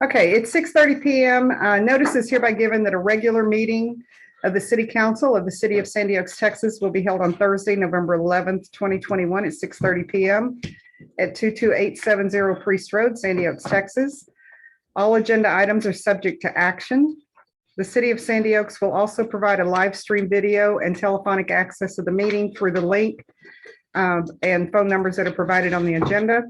Okay, it's 6:30 p.m. Notice is hereby given that a regular meeting of the City Council of the City of Sandy Oaks, Texas will be held on Thursday, November 11th, 2021 at 6:30 p.m. at 22870 Priest Road, Sandy Oaks, Texas. All agenda items are subject to action. The City of Sandy Oaks will also provide a live stream video and telephonic access of the meeting through the link and phone numbers that are provided on the agenda.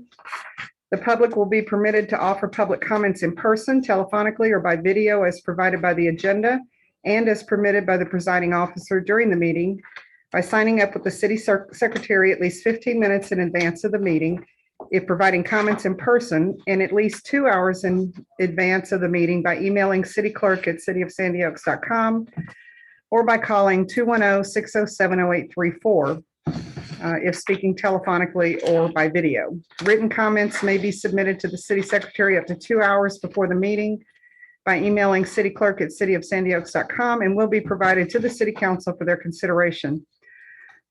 The public will be permitted to offer public comments in person, telephonically, or by video as provided by the agenda and as permitted by the presiding officer during the meeting by signing up with the city secretary at least 15 minutes in advance of the meeting, if providing comments in person, and at least 2 hours in advance of the meeting by emailing cityofsandyoaks.com or by calling 210-607-0834. If speaking telephonically or by video. Written comments may be submitted to the city secretary up to 2 hours before the meeting by emailing cityclerk@cityofsandyoaks.com and will be provided to the city council for their consideration.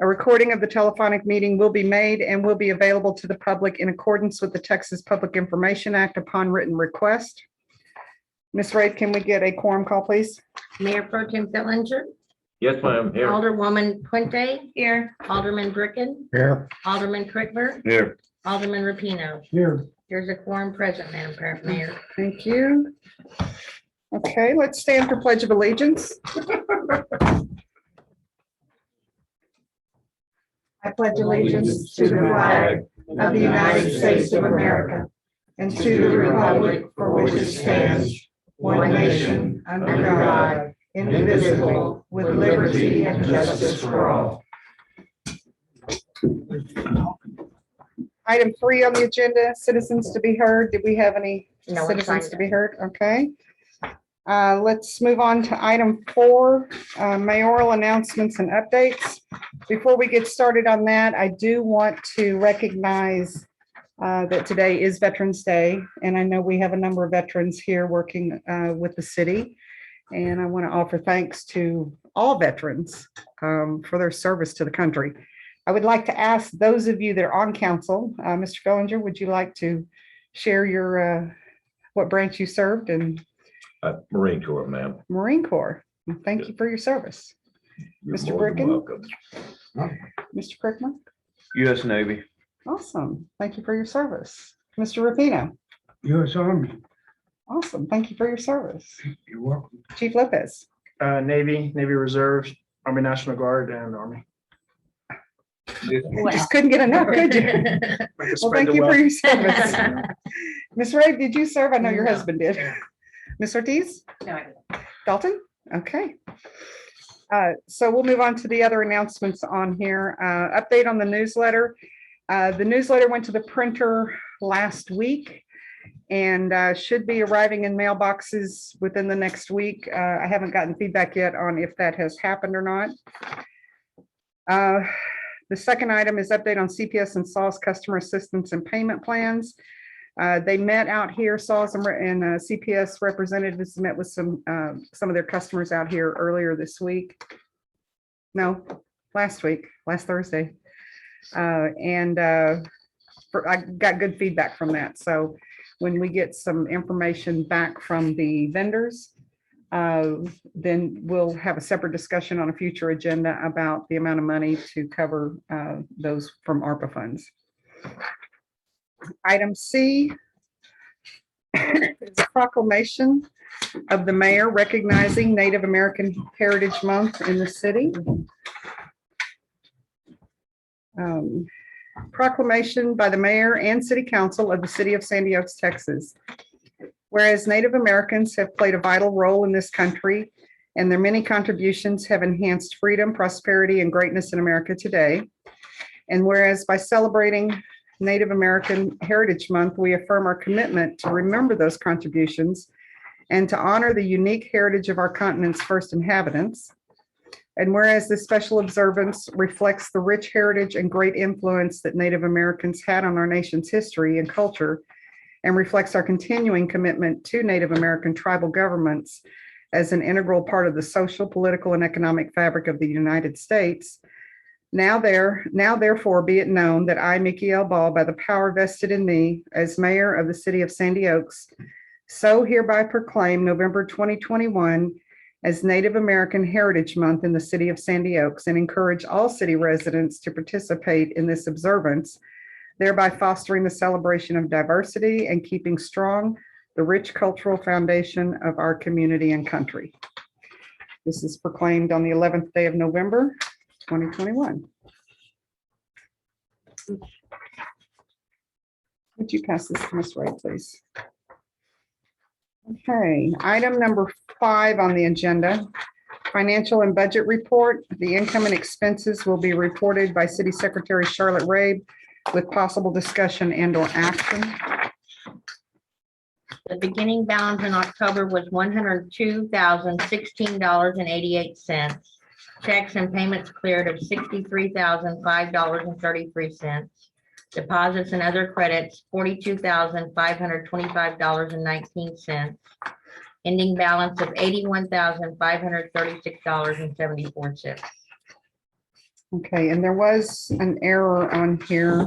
A recording of the telephonic meeting will be made and will be available to the public in accordance with the Texas Public Information Act upon written request. Ms. Raid, can we get a quorum call, please? Mayor Pro Tem Fillinger. Yes, ma'am. Here. Alderwoman Puente. Here. Alderman Bricken. Here. Alderman Crickler. Here. Alderman Rapino. Here. There's a quorum present, Madam Mayor. Thank you. Okay, let's stand for Pledge of Allegiance. I pledge allegiance to the flag of the United States of America and to the republic for which it stands, one nation, under God, indivisible, with liberty and justice for all. Item 3 on the agenda, citizens to be heard. Did we have any No one citizens signed to be heard? Okay. Let's move on to item 4, mayoral announcements and updates. Before we get started on that, I do want to recognize that today is Veterans Day, and I know we have a number of veterans here working with the city. And I want to offer thanks to all veterans for their service to the country. I would like to ask those of you that are on council, Mr. Fillinger, would you like to share your what branch you served in? Marine Corps, ma'am. Marine Corps. Well, thank you for your service. You're Mr. more than Bricken? welcome. Mr. Crickman? U.S. Navy. Awesome. Thank you for your service. Mr. Rapino? U.S. Army. Awesome. Thank you for your service. You're welcome. Chief Lopez? Navy Reserve, Army National Guard, and Army. You just couldn't get enough, could you? Well, thank you for your service. Ms. Ray, did you serve? I know your No. husband did. Ms. Ortiz? No, I didn't. Dalton? Okay. So we'll move on to the other announcements on here. Update on the newsletter. The newsletter went to the printer last week and should be arriving in mailboxes within the next week. I haven't gotten feedback yet on if that has happened or not. The second item is update on CPS and SAWS customer assistance and payment plans. They met out here, SAWS and CPS representatives met with some of their customers out here earlier this week. No, last Thursday. I got good feedback from that. So when we get some information back from the vendors, then we'll have a separate discussion on a future agenda about the amount of money to cover those from ARPA funds. Item C is a proclamation of the mayor recognizing Native American Heritage Month in the city. Proclamation by the mayor and city council of the city of Sandy Oaks, Texas. Whereas Native Americans have played a vital role in this country and their many contributions have enhanced freedom, prosperity, and greatness in America today. And whereas by celebrating Native American Heritage Month, we affirm our commitment to remember those contributions and to honor the unique heritage of our continent's first inhabitants. And whereas this special observance reflects the rich heritage and great influence that Native Americans had on our nation's history and culture, and reflects our continuing commitment to Native American tribal governments as an integral part of the social, political, and economic fabric of the United States, Now therefore be it known that I, Mickey L. Ball, by the power vested in me as mayor of the city of Sandy Oaks, so hereby proclaim November 2021 as Native American Heritage Month in the city of Sandy Oaks and encourage all city residents to participate in this observance, thereby fostering the celebration of diversity and keeping strong the rich cultural foundation of our community and country. This is proclaimed on the 11th day of November, 2021. Would you pass this to Ms. Ray, please? Okay, item number 5 on the agenda, financial and budget report. The income and expenses will be reported by City Secretary Charlotte Rabe with possible discussion and/or action. The beginning balance in October was $102,016.88. Checks and payments cleared of $63,005.33. Deposits and other credits, $42,525.19. Ending balance of $81,536.74. Okay, and there was an error on here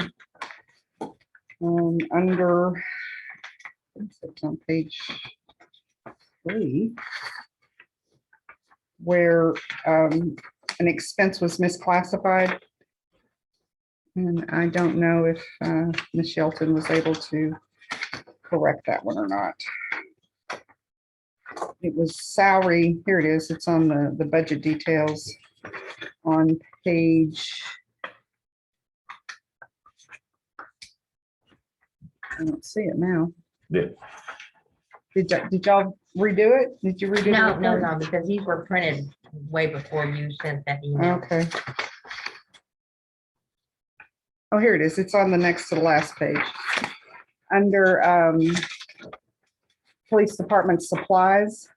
under, it's on page 3, where an expense was misclassified. And I don't know if Ms. Shelton was able to correct that one or not. It was salary, here it is, it's on the budget details on page. I don't see it now. Yeah. Did y'all redo it? Did you redo it? No, because these were printed way before you sent that email. Okay. Oh, here it is. It's on the next to the last page. Under police department supplies,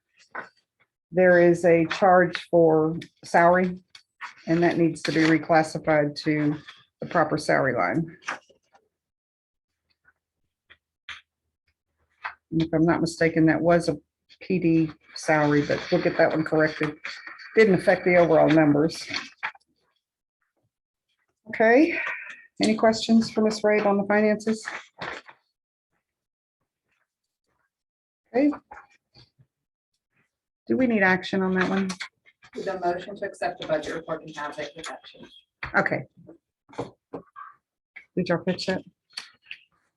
there is a charge for salary, and that needs to be reclassified to the proper salary line. And if I'm not mistaken, that was a PD salary, but we'll get that one corrected. Didn't affect the overall numbers. Okay, any questions for Ms. Rabe on the finances? Okay. Do we need action on that one? The motion to accept the budget report and have it with action. Okay. Did y'all pitch that?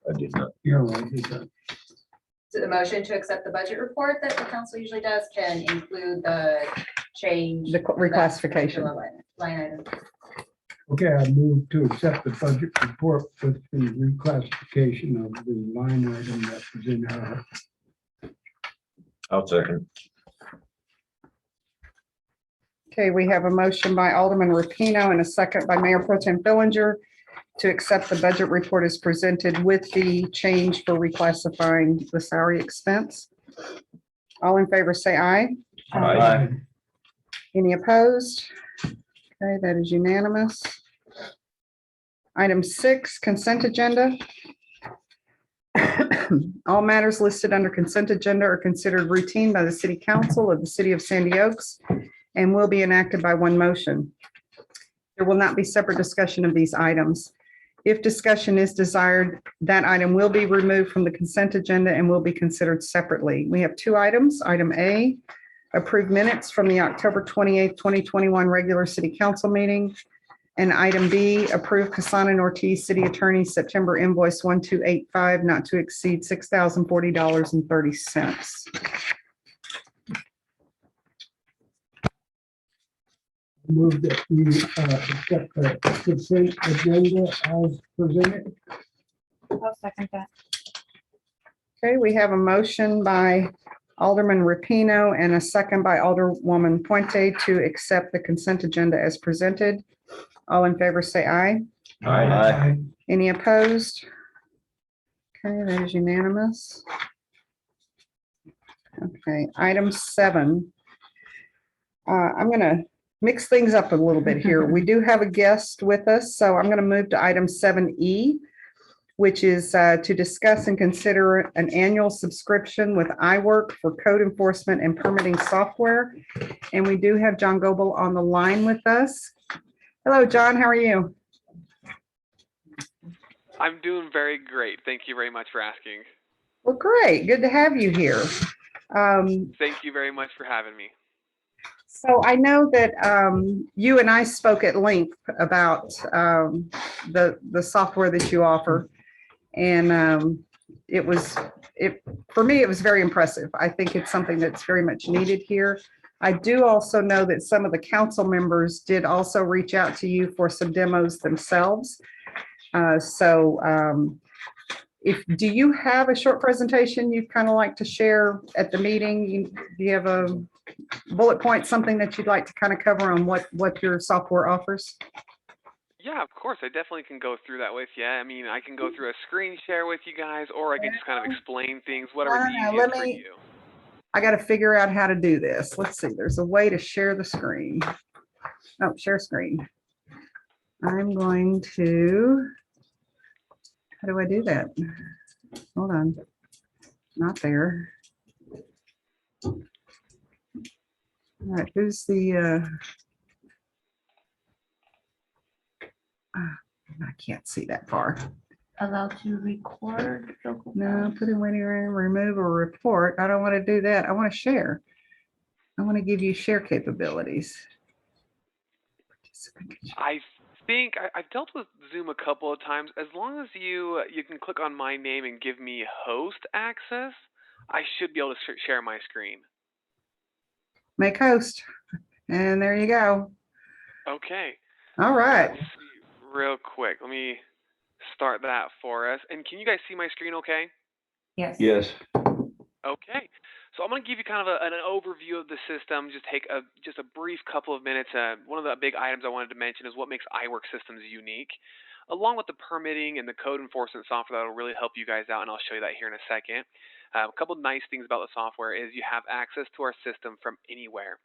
I did not. You're right. It's a- So the motion to accept the budget report that the council usually does can include the change. The for that reclassification. particular line item. Okay, I move to accept the budget report with the reclassification of the line item that was in our. I'll second. Okay, we have a motion by Alderman Rapino and a second by Mayor Pro Tem Fillinger to accept the budget report as presented with the change for reclassifying the salary expense. All in favor, say aye. Aye. Any opposed? Okay, that is unanimous. Item 6, consent agenda. All matters listed under consent agenda are considered routine by the City Council of the City of Sandy Oaks and will be enacted by one motion. There will not be separate discussion of these items. If discussion is desired, that item will be removed from the consent agenda and will be considered separately. We have 2 items. Item A, approve minutes from the October 28th, 2021 regular City Council meeting. And item B, approve Casana and Ortiz City Attorney September invoice 1285 not to exceed $6,040.30. Move that we accept the consent agenda as presented. I'll second that. Okay, we have a motion by Alderman Rapino and a second by Alderwoman Puente to accept the consent agenda as presented. All in favor, say aye. Aye. Any opposed? Okay, that is unanimous. Okay, item 7. I'm going to mix things up a little bit here. We do have a guest with us, so I'm going to move to item 7E, which is to discuss and consider an annual subscription with iWork for code enforcement and permitting software. And we do have John Goebel on the line with us. Hello, John. How are you? I'm doing very great. Thank you very much for asking. Well, great. Good to have you here. Thank you very much for having me. So I know that you and I spoke at length about the software that you offer, and for me it was very impressive. I think it's something that's very much needed here. I do also know that some of the council members did also reach out to you for some demos themselves. Do you have a short presentation you'd kind of like to share at the meeting? Do you have a bullet point, something that you'd like to kind of cover on what your software offers? Yeah, of course. I definitely can go through that with you. I mean, I can go through a screen share with you guys, or I can just kind of explain things, whatever's No, easiest for you. I got to figure out how to do this. Let's see. There's a way to share the screen. Oh, share screen. I'm going to, how do I do that? Hold on. Not there. All right, who's the, I can't see that far. Allowed to record. No, put in waiting room, remove or report. I don't want to do that. I want to share. I want to give you share capabilities. I think I've dealt with Zoom a couple of times. As long as you can click on my name and give me host access, I should be able to share my screen. Make host. And there you go. Okay. All right. Let's see real quick. Let me start that for us. And can you guys see my screen okay? Yes. Yes. Okay. So I'm going to give you kind of an overview of the system, just take just a brief couple of minutes. One of the big items I wanted to mention is what makes iWork Systems unique, along with the permitting and the code enforcement software that will really help you guys out, and I'll show you that here in a second. A couple of nice things about the software is you have access to our system from anywhere.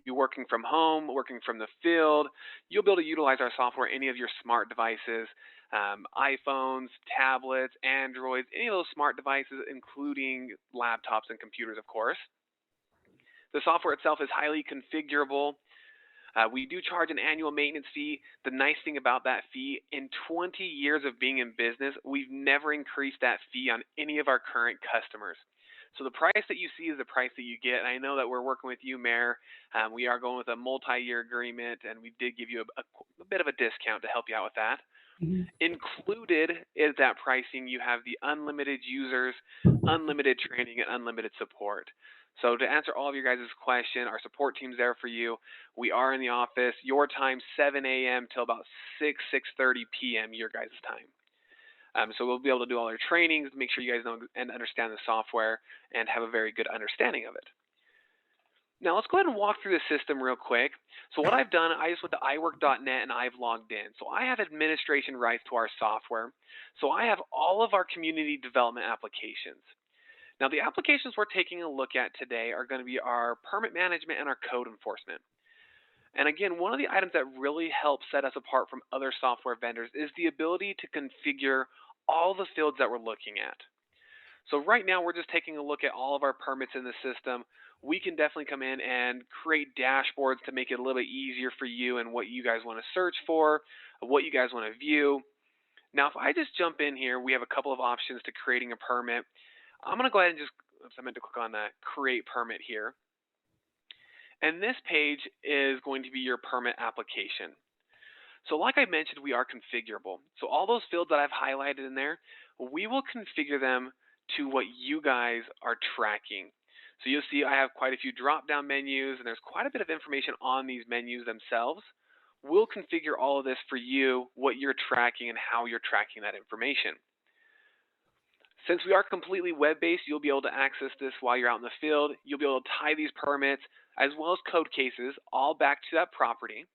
You're working from home, working from the field, you'll be able to utilize our software, any of your smart devices, iPhones, tablets, Androids, any of those smart devices, including laptops and computers, of course. The software itself is highly configurable. We do charge an annual maintenance fee. The nice thing about that fee, in 20 years of being in business, we've never increased that fee on any of our current customers. So the price that you see is the price that you get. And I know that we're working with you, Mayor. We are going with a multi-year agreement, and we did give you a bit of a discount to help you out with that. Included is that pricing. You have the unlimited users, unlimited training, and unlimited support. So to answer all of your guys' question, our support team's there for you. We are in the office, your time, 7 a.m. till about 6:30 p.m. your guys' time. So we'll be able to do all our trainings, make sure you guys know and understand the software, and have a very good understanding of it. Now let's go ahead and walk through the system real quick. So what I've done, I just went to iWork.net and I've logged in. So I have administration rights to our software. So I have all of our community development applications. Now the applications we're taking a look at today are going to be our permit management and our code enforcement. And again, one of the items that really helps set us apart from other software vendors is the ability to configure all the fields that we're looking at. So right now we're just taking a look at all of our permits in the system. We can definitely come in and create dashboards to make it a little bit easier for you and what you guys want to search for, what you guys want to view. Now, if I just jump in here, we have a couple of options to creating a permit. I'm going to go ahead and just, I meant to click on that create permit here. And this page is going to be your permit application. So like I mentioned, we are configurable. So all those fields that I've highlighted in there, we will configure them to what you guys are tracking. So you'll see I have quite a few drop-down menus, and there's quite a bit of information on these menus themselves. We'll configure all of this for you, what you're tracking and how you're tracking that information. Since we are completely web-based, you'll be able to access this while you're out in the field. You'll be able to tie these permits as well as code cases all back to that property,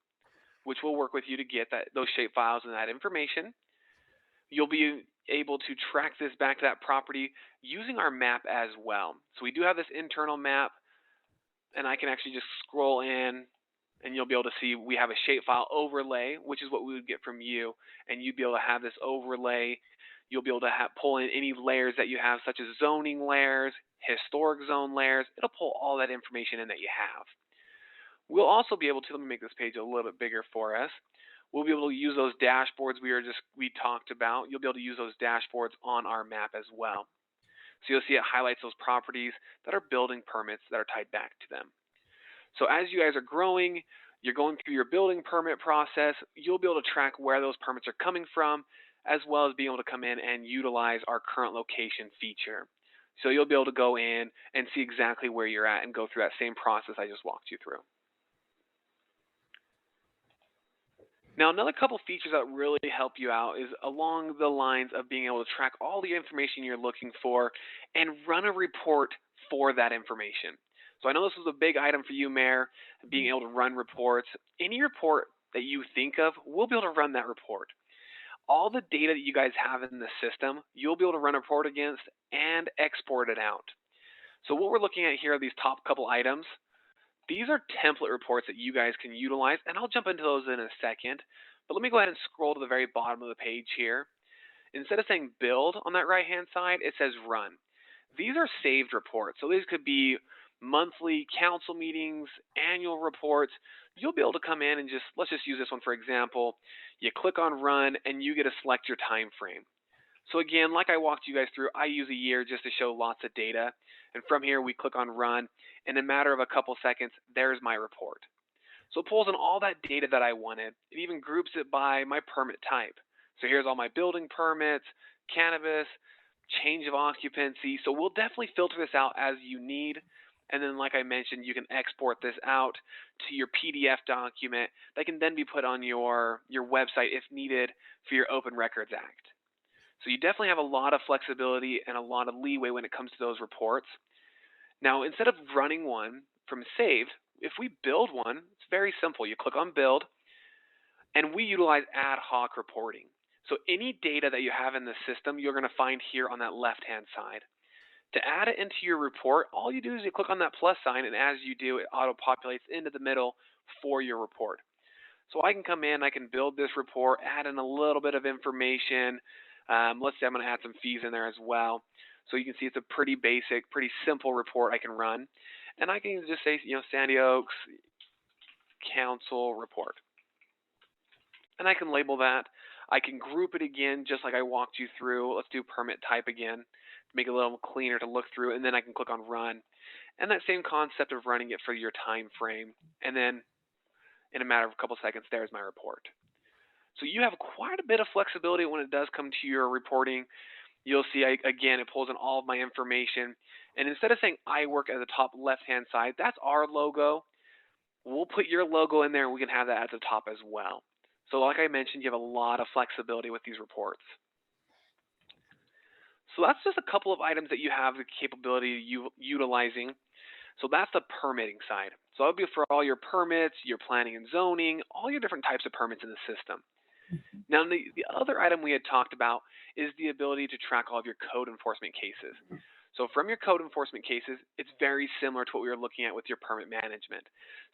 which will work with you to get those shapefiles and that information. You'll be able to track this back to that property using our map as well. So we do have this internal map, and I can actually just scroll in, and you'll be able to see we have a shapefile overlay, which is what we would get from you, and you'd be able to have this overlay. You'll be able to pull in any layers that you have, such as zoning layers, historic zone layers. It'll pull all that information in that you have. We'll also be able to, let me make this page a little bit bigger for us. we'll be able to use those dashboards we talked about. You'll be able to use those dashboards on our map as well. So you'll see it highlights those properties that are building permits that are tied back to them. So as you guys are growing, you're going through your building permit process, you'll be able to track where those permits are coming from, as well as being able to come in and utilize our current location feature. So you'll be able to go in and see exactly where you're at and go through that same process I just walked you through. Now, another couple features that really help you out is along the lines of being able to track all the information you're looking for and run a report for that information. So I know this was a big item for you, Mayor, being able to run reports. Any report that you think of, we'll be able to run that report. All the data that you guys have in the system, you'll be able to run a report against and export it out. So what we're looking at here are these top couple items. These are template reports that you guys can utilize, and I'll jump into those in a second. But let me go ahead and scroll to the very bottom of the page here. Instead of saying build on that right-hand side, it says run. These are saved reports. So these could be monthly council meetings, annual reports. You'll be able to come in and let's just use this one for example. You click on run and you get to select your time frame. So again, like I walked you guys through, I use a year just to show lots of data. And from here, we click on run. In a matter of a couple seconds, there's my report. So it pulls in all that data that I wanted. It even groups it by my permit type. So here's all my building permits, cannabis, change of occupancy. So we'll definitely filter this out as you need. And then like I mentioned, you can export this out to your PDF document that can then be put on your website if needed for your Open Records Act. So you definitely have a lot of flexibility and a lot of leeway when it comes to those reports. Now, instead of running one from saved, if we build one, it's very simple. You click on build, and we utilize ad hoc reporting. So any data that you have in the system, you're going to find here on that left-hand side. To add it into your report, all you do is you click on that plus sign, and as you do, it auto-populates into the middle for your report. So I can come in, I can build this report, add in a little bit of information. Let's say I'm going to add some fees in there as well. So you can see it's a pretty basic, pretty simple report I can run. And I can just say, Sandy Oaks Council Report. And I can label that. I can group it again, just like I walked you through. Let's do permit type again, to make it a little cleaner to look through. And then I can click on run. And that same concept of running it for your time frame. And then in a matter of a couple seconds, there's my report. So you have quite a bit of flexibility when it does come to your reporting. You'll see, again, it pulls in all of my information. And instead of saying iWork at the top left-hand side, that's our logo. We'll put your logo in there, and we can have that at the top as well. So like I mentioned, you have a lot of flexibility with these reports. So that's just a couple of items that you have the capability of utilizing. So that's the permitting side. So that would be for all your permits, your planning and zoning, all your different types of permits in the system. Now, the other item we had talked about is the ability to track all of your code enforcement cases. So from your code enforcement cases, it's very similar to what we were looking at with your permit management.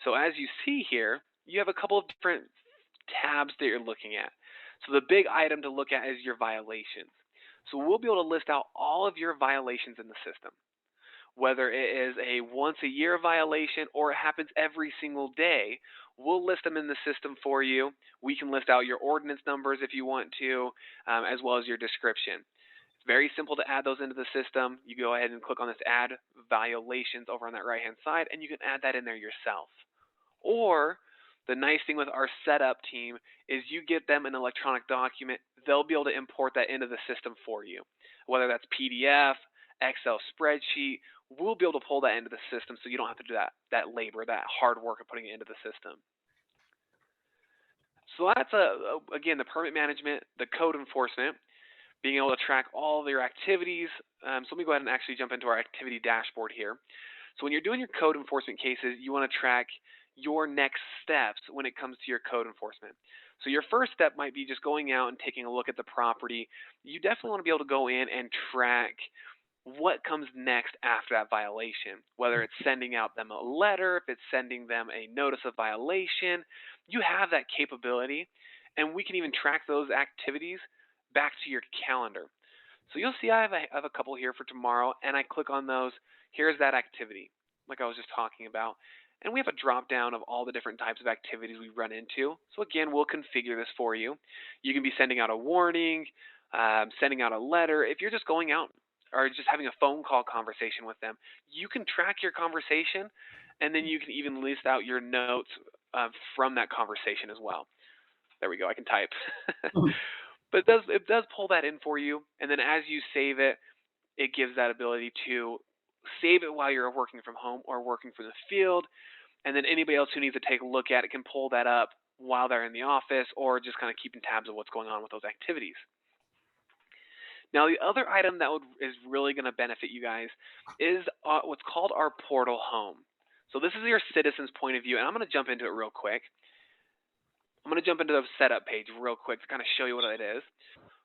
So as you see here, you have a couple of different tabs that you're looking at. So the big item to look at is your violations. So we'll be able to list out all of your violations in the system. Whether it is a once-a-year violation or it happens every single day, we'll list them in the system for you. We can list out your ordinance numbers if you want to, as well as your description. It's very simple to add those into the system. You go ahead and click on this Add Violations over on that right-hand side, and you can add that in there yourself. Or the nice thing with our setup team is you get them an electronic document. They'll be able to import that into the system for you, whether that's PDF, Excel spreadsheet. We'll be able to pull that into the system so you don't have to do that labor, that hard work of putting it into the system. So that's, again, the permit management, the code enforcement, being able to track all of your activities. So let me go ahead and actually jump into our activity dashboard here. So when you're doing your code enforcement cases, you want to track your next steps when it comes to your code enforcement. So your first step might be just going out and taking a look at the property. You definitely want to be able to go in and track what comes next after that violation, whether it's sending out them a letter, if it's sending them a notice of violation. You have that capability, and we can even track those activities back to your calendar. So you'll see I have a couple here for tomorrow, and I click on those. Here's that activity, like I was just talking about. And we have a drop down of all the different types of activities we run into. So again, we'll configure this for you. You can be sending out a warning, sending out a letter. If you're just going out or just having a phone call conversation with them, you can track your conversation, and then you can even list out your notes from that conversation as well. There we go. I can type. But it does pull that in for you, and then as you save it, it gives that ability to save it while you're working from home or working from the field, and then anybody else who needs to take a look at it can pull that up while they're in the office or just kind of keeping tabs of what's going on with those activities. Now, the other item that is really going to benefit you guys is what's called our portal home. So this is your citizens' point of view, and I'm going to jump into it real quick. I'm going to jump into the setup page real quick to kind of show you what it is.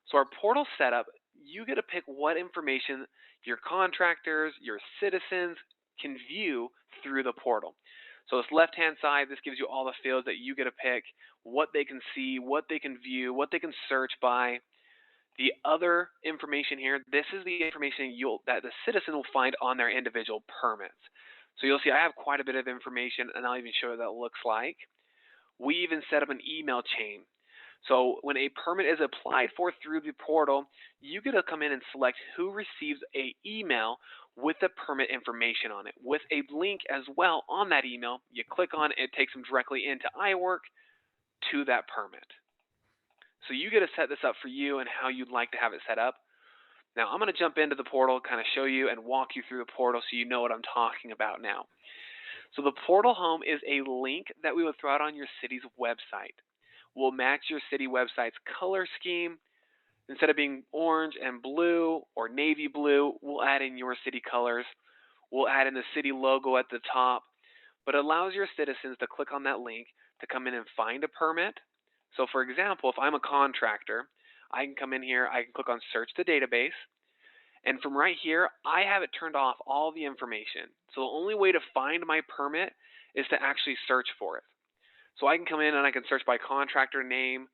So our portal setup, you get to pick what information your contractors, your citizens can view through the portal. So this left-hand side, this gives you all the fields that you get to pick, what they can see, what they can view, what they can search by. The other information here, this is the information that the citizen will find on their individual permits. So you'll see I have quite a bit of information, and I'll even show you what that looks like. We even set up an email chain. So when a permit is applied for through the portal, you get to come in and select who receives an email with the permit information on it, with a link as well on that email. You click on it, it takes them directly into iWork to that permit. So you get to set this up for you and how you'd like to have it set up. Now I'm going to jump into the portal, kind of show you and walk you through the portal so you know what I'm talking about now. So the portal home is a link that we will throw out on your city's website. We'll match your city website's color scheme. Instead of being orange and blue or navy blue, we'll add in your city colors. We'll add in the city logo at the top, but it allows your citizens to click on that link to come in and find a permit. So for example, if I'm a contractor, I can come in here, I can click on search the database, and from right here, I have it turned off all the information. So the only way to find my permit is to actually search for it. So I can come in and I can search by contractor name,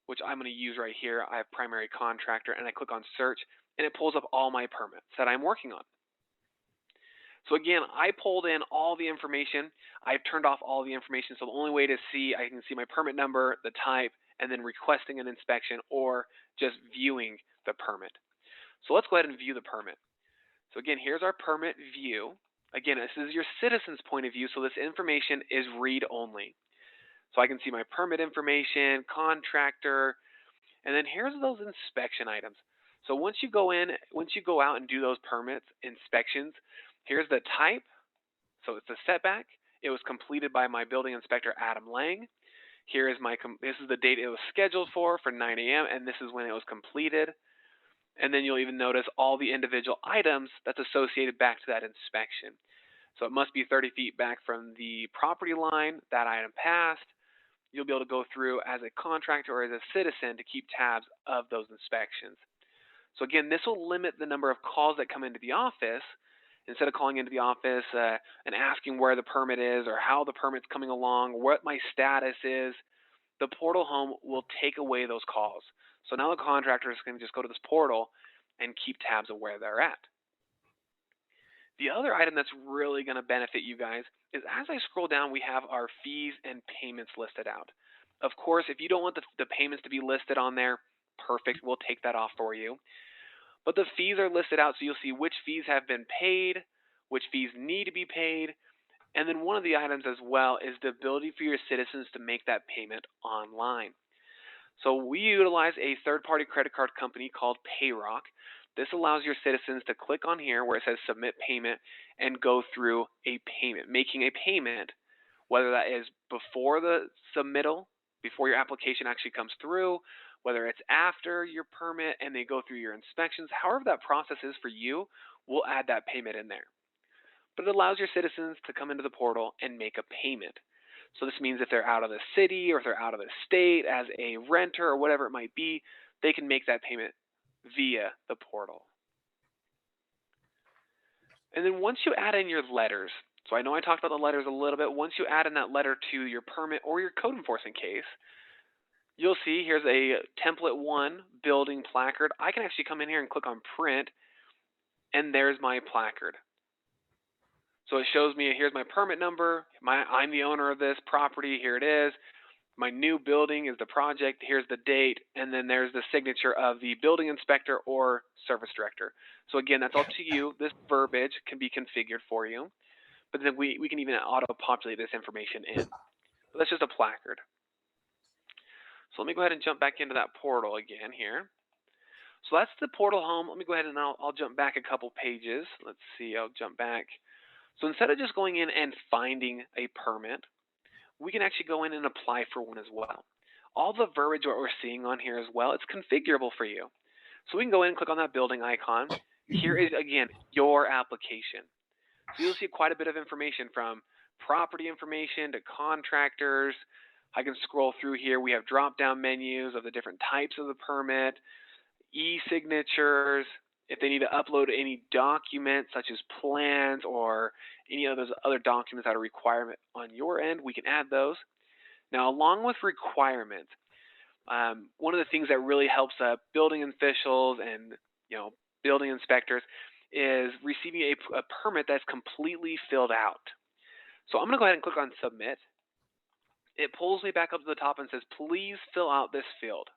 which I'm going to use right here. I have primary contractor, and I click on search, and it pulls up all my permits that I'm working on. So again, I pulled in all the information. I've turned off all the information. So the only way to see, I can see my permit number, the type, and then requesting an inspection or just viewing the permit. So let's go ahead and view the permit. So again, here's our permit view. Again, this is your citizen's point of view, so this information is read only. So I can see my permit information, contractor, and then here's those inspection items. So once you go out and do those permits, inspections, here's the type. So it's a setback. It was completed by my building inspector, Adam Lang. Here is this is the date it was scheduled for 9 a.m., and this is when it was completed. And then you'll even notice all the individual items that's associated back to that inspection. So it must be 30 feet back from the property line, that item passed. You'll be able to go through as a contractor or as a citizen to keep tabs of those inspections. So again, this will limit the number of calls that come into the office. Instead of calling into the office and asking where the permit is or how the permit's coming along, what my status is, the portal home will take away those calls. So now the contractors can just go to this portal and keep tabs of where they're at. The other item that's really going to benefit you guys is as I scroll down, we have our fees and payments listed out. Of course, if you don't want the payments to be listed on there, perfect, we'll take that off for you. But the fees are listed out, so you'll see which fees have been paid, which fees need to be paid, and then one of the items as well is the ability for your citizens to make that payment online. So we utilize a third-party credit card company called Payrock. This allows your citizens to click on here where it says submit payment and go through a payment, making a payment, whether that is before the submittal, before your application actually comes through, whether it's after your permit and they go through your inspections, however that process is for you, we'll add that payment in there. But it allows your citizens to come into the portal and make a payment. So this means if they're out of the city or if they're out of the state as a renter or whatever it might be, they can make that payment via the portal. And then once you add in your letters, so I know I talked about the letters a little bit, once you add in that letter to your permit or your code enforcement case, you'll see here's a template 1 building placard. I can actually come in here and click on print, and there's my placard. So it shows me, here's my permit number, I'm the owner of this property, here it is. My new building is the project, here's the date, and then there's the signature of the building inspector or service director. So again, that's up to you. This verbiage can be configured for you, but then we can even auto-populate this information in. But that's just a placard. So let me go ahead and jump back into that portal again here. So that's the portal home. Let me go ahead and I'll jump back a couple pages. Let's see, I'll jump back. So instead of just going in and finding a permit, we can actually go in and apply for one as well. All the verbiage what we're seeing on here as well, it's configurable for you. So we can go in and click on that building icon. Here is, again, your application. So you'll see quite a bit of information from property information to contractors. I can scroll through here. We have drop-down menus of the different types of the permit, e-signatures. If they need to upload any documents such as plans or any of those other documents that are requirement on your end, we can add those. Now, along with requirements, one of the things that really helps building officials and building inspectors is receiving a permit that's completely filled out. So I'm going to go ahead and click on Submit. It pulls me back up to the top and says, please fill out this field.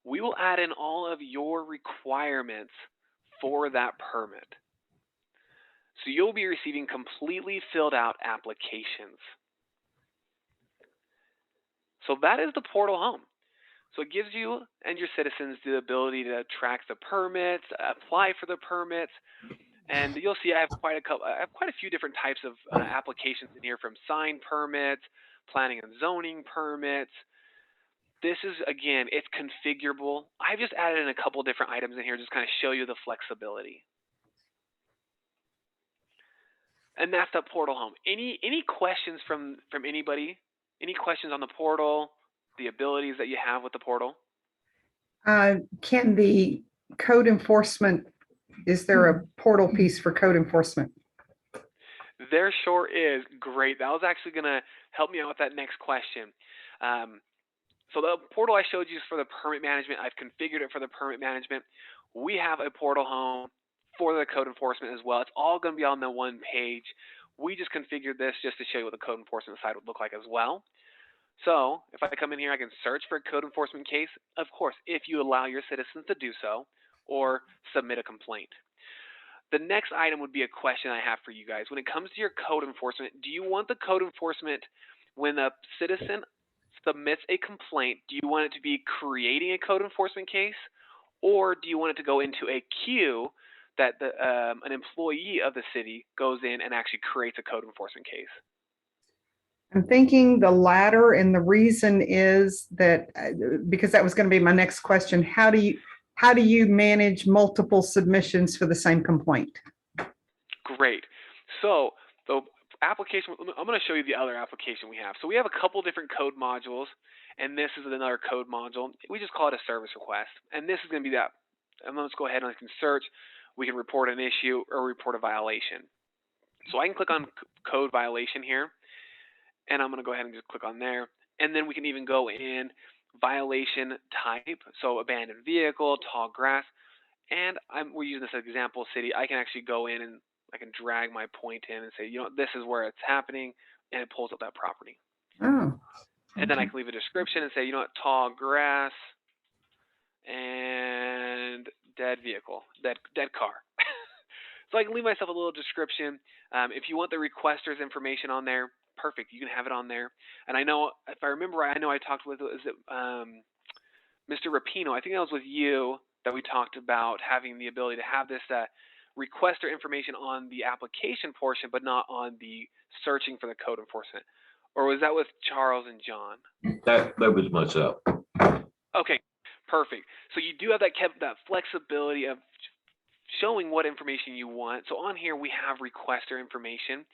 We will add in all of your requirements for that permit. So you'll be receiving completely filled out applications. So that is the portal home. So it gives you and your citizens the ability to track the permits, apply for the permits, and you'll see I have quite a few different types of applications in here, from sign permits, planning and zoning permits. This is, again, it's configurable. I've just added in a couple different items in here just kind of show you the flexibility. And that's the portal home. Any questions from anybody? Any questions on the portal, the abilities that you have with the portal? Can the code enforcement, is there a portal piece for code enforcement? There sure is. Great. That was actually going to help me out with that next question. So the portal I showed you is for the permit management. I've configured it for the permit management. We have a portal home for the code enforcement as well. It's all going to be on the one page. We just configured this just to show you what the code enforcement side would look like as well. So if I come in here, I can search for a code enforcement case, of course, if you allow your citizens to do so, or submit a complaint. The next item would be a question I have for you guys. When it comes to your code enforcement, do you want the code enforcement when a citizen submits a complaint, do you want it to be creating a code enforcement case, or do you want it to go into a queue that an employee of the city goes in and actually creates a code enforcement case? I'm thinking the latter, and the reason is that, because that was going to be my next question, how do you manage multiple submissions for the same complaint? Great. So the application, I'm going to show you the other application we have. So we have a couple different code modules, and this is another code module. We just call it a service request, and this is going to be that. And let's go ahead and I can search. We can report an issue or report a violation. So I can click on code violation here, and I'm going to go ahead and just click on there. And then we can even go in violation type, so abandoned vehicle, tall grass. And we're using this example city. I can actually go in and I can drag my point in and say, this is where it's happening, and it pulls up that property. Oh. And then I can leave a description and say, tall grass and dead vehicle, dead car. So I can leave myself a little description. If you want the requester's information on there, perfect. You can have it on there. And I know, if I remember right, I know I talked with, Mr. Rapino. I think that was with you that we talked about having the ability to have this requester information on the application portion, but not on the searching for the code enforcement. Or was that with Charles and John? That was myself. Okay, perfect. So you do have that flexibility of showing what information you want. So on here we have requester information.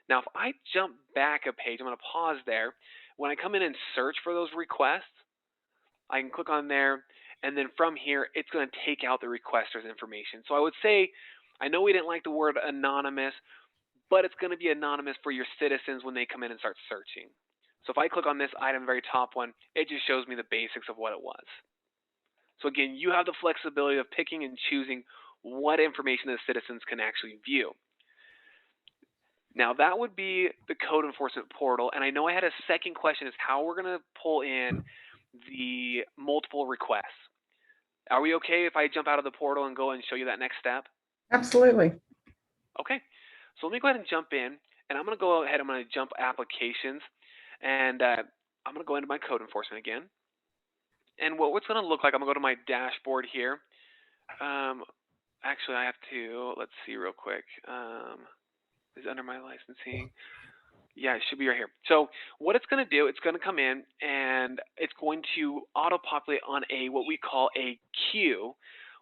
Now if I jump back a page, I'm going to pause there. When I come in and search for those requests, I can click on there, and then from here it's going to take out the requester's information. So I would say, I know we didn't like the word anonymous, but it's going to be anonymous for your citizens when they come in and start searching. So if I click on this item, very top one, it just shows me the basics of what it was. So again, you have the flexibility of picking and choosing what information the citizens can actually view. Now that would be the code enforcement portal. And I know I had a second question is how we're going to pull in the multiple requests. Are we okay if I jump out of the portal and go and show you that next step? Absolutely. Okay, so let me go ahead and jump in, and I'm going to go ahead. I'm going to jump applications, and I'm going to go into my code enforcement again. And what's going to look like, I'm going to go to my dashboard here. Actually, I have to, let's see real quick. Is it under my licensing? Yeah, it should be right here. So what it's going to do, it's going to come in, and it's going to auto-populate on what we call a queue,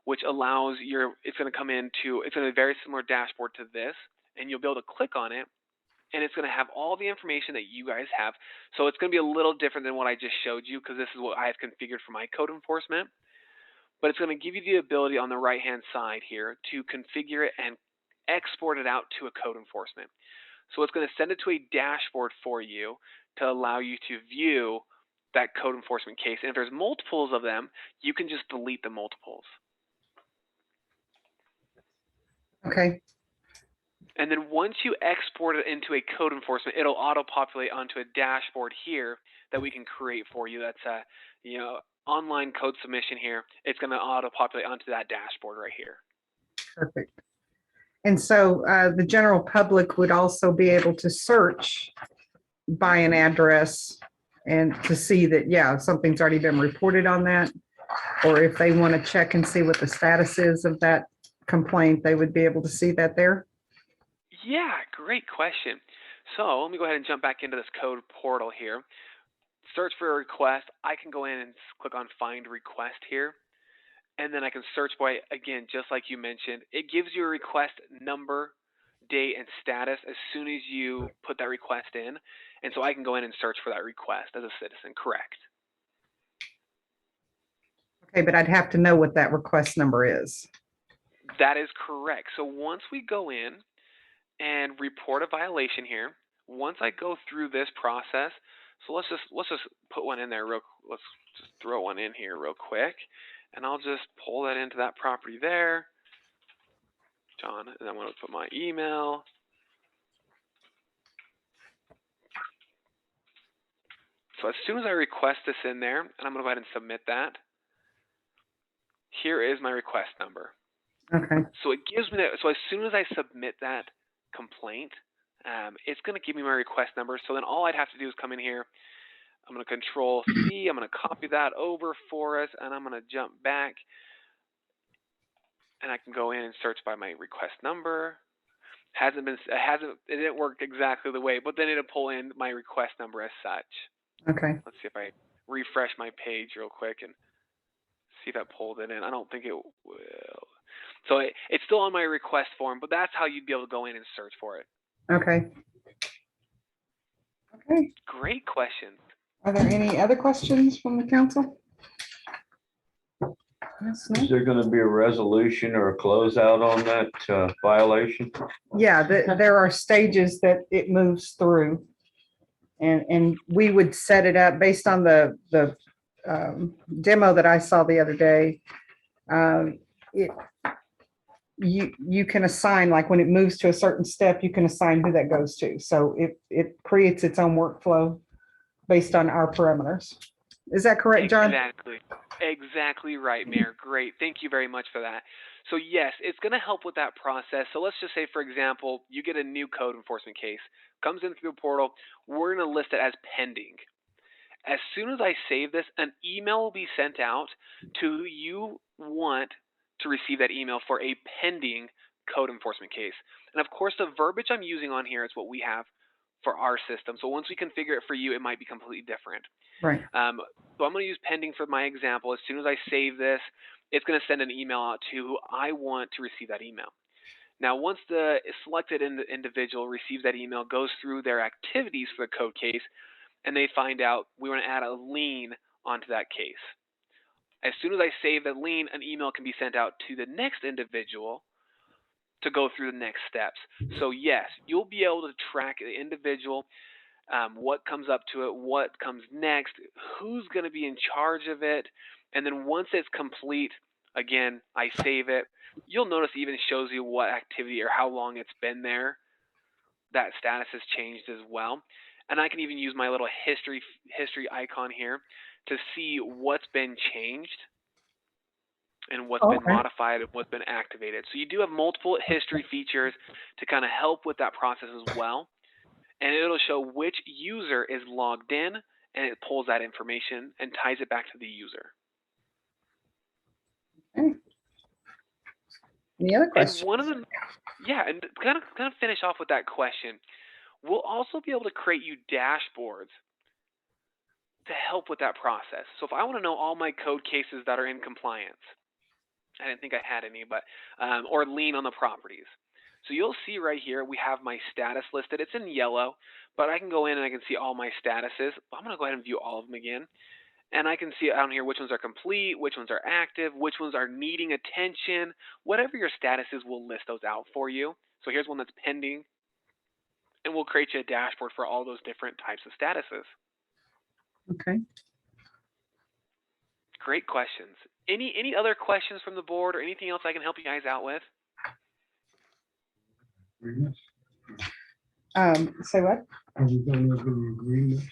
which allows it's going to come into, it's going to be a very similar dashboard to this, and you'll be able to click on it, and it's going to have all the information that you guys have. So it's going to be a little different than what I just showed you because this is what I have configured for my code enforcement. But it's going to give you the ability on the right-hand side here to configure it and export it out to a code enforcement. So it's going to send it to a dashboard for you to allow you to view that code enforcement case. And if there's multiples of them, you can just delete the multiples. Okay. And then once you export it into a code enforcement, it'll auto-populate onto a dashboard here that we can create for you. That's a, online code submission here. It's going to auto-populate onto that dashboard right here. Perfect. And so the general public would also be able to search by an address and to see that, yeah, something's already been reported on that. Or if they want to check and see what the status is of that complaint, they would be able to see that there. Yeah, great question. So let me go ahead and jump back into this code portal here. Search for a request. I can go in and click on find request here. And then I can search by, again, just like you mentioned, it gives you a request number, date, and status as soon as you put that request in. And so I can go in and search for that request as a citizen, correct? Okay, but I'd have to know what that request number is. That is correct. So once we go in and report a violation here, once I go through this process, so let's just put one in there let's just throw one in here real quick. And I'll just pull that into that property there, John, and I'm going to put my email. So as soon as I request this in there, and I'm going to go ahead and submit that, here is my request number. Okay. So it gives me that. So as soon as I submit that complaint, it's going to give me my request number. So then all I'd have to do is come in here. I'm going to Control C. I'm going to copy that over for us, and I'm going to jump back. And I can go in and search by my request number. It didn't work exactly the way, but then it'll pull in my request number as such. Okay. Let's see if I refresh my page real quick and see if that pulled it in. I don't think it will. So it's still on my request form, but that's how you'd be able to go in and search for it. Okay. Okay. Great question. Are there any other questions from the council? Yes, no? Is there going to be a resolution or a closeout on that violation? Yeah, there are stages that it moves through. And we would set it up based on the demo that I saw the other day. You can assign, like when it moves to a certain step, you can assign who that goes to. So it creates its own workflow based on our parameters. Is that correct, John? Exactly right, Mayor. Great. Thank you very much for that. So yes, it's going to help with that process. So let's just say, for example, you get a new code enforcement case, comes in through the portal. We're going to list it as pending. As soon as I save this, an email will be sent out to who you want to receive that email for a pending code enforcement case. And of course, the verbiage I'm using on here is what we have for our system. So once we configure it for you, it might be completely different. Right. So I'm going to use pending for my example. As soon as I save this, it's going to send an email out to who I want to receive that email. Now, once the selected individual receives that email, goes through their activities for the code case, and they find out we want to add a lien onto that case. As soon as I save that lien, an email can be sent out to the next individual to go through the next steps. So yes, you'll be able to track the individual, what comes up to it, what comes next, who's going to be in charge of it, and then once it's complete, again, I save it. You'll notice it even shows you what activity or how long it's been there. that status has changed as well. And I can even use my little history icon here to see what's been changed and what's been Okay. modified and what's been activated. So you do have multiple history features to kind of help with that process as well. And it'll show which user is logged in, and it pulls that information and ties it back to the user. Any other And questions? one of the, yeah, and kind of finish off with that question. We'll also be able to create you dashboards to help with that process. So if I want to know all my code cases that are in compliance, I didn't think I had any, but or lien on the properties. So you'll see right here we have my status listed. It's in yellow, but I can go in and I can see all my statuses. I'm going to go ahead and view all of them again. And I can see down here which ones are complete, which ones are active, which ones are needing attention. Whatever your status is, we'll list those out for you. So here's one that's pending. And we'll create you a dashboard for all those different types of statuses. Okay. Great questions. Any other questions from the board or anything else I can help you guys out with? Agreements? Say what? Are we going over the agreements?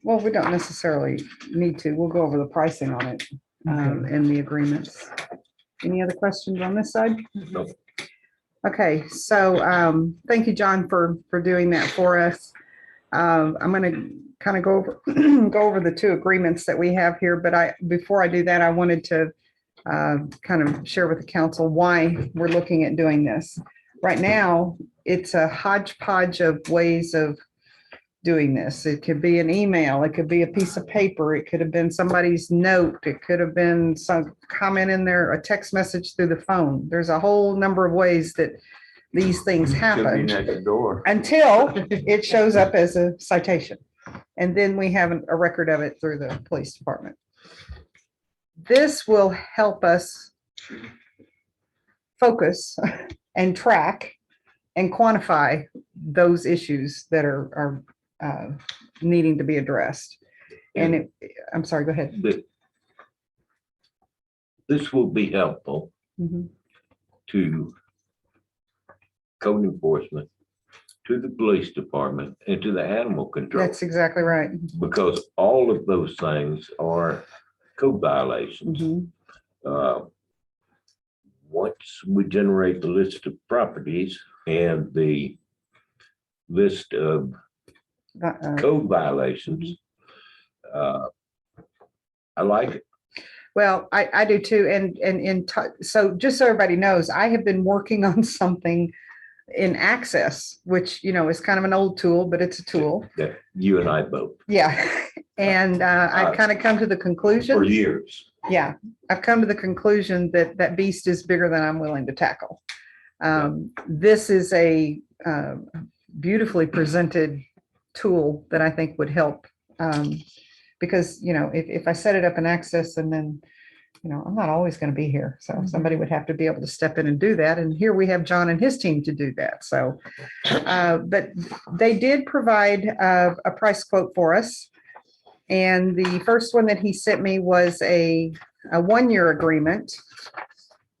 Well, we don't necessarily need to. We'll go over the pricing on it and the agreements. Any other questions on this side? No. Okay, so thank you, John, for doing that for us. I'm going to kind of go over the two agreements that we have here, but before I do that, I wanted to kind of share with the council why we're looking at doing this. Right now, it's a hodgepodge of ways of doing this. It could be an email, it could be a piece of paper, it could have been somebody's note, it could have been some comment in there, a text message through the phone. There's a whole number of ways that these things Should be happen next door. until it shows up as a citation. And then we have a record of it through the police department. This will help us focus and track and quantify those issues that are needing to be addressed. And I'm sorry, go ahead. This will be helpful Mhm. to code enforcement, to the police department, and to the animal control, That's exactly right. because all of those things are code violations. Mhm. Once we generate the list of properties and the list of code violations, I like it. Well, I do too. So just so everybody knows, I have been working on something in Access, which, is kind of an old tool, but it's a tool. That you and I both, Yeah. And I've kind of come to the conclusion. for years. Yeah, I've come to the conclusion that that beast is bigger than I'm willing to tackle. This is a beautifully presented tool that I think would help. Because, if I set it up in Access and then, I'm not always going to be here. So somebody would have to be able to step in and do that. And here we have John and his team to do that. So, but they did provide a price quote for us. And the first one that he sent me was a 1-year agreement.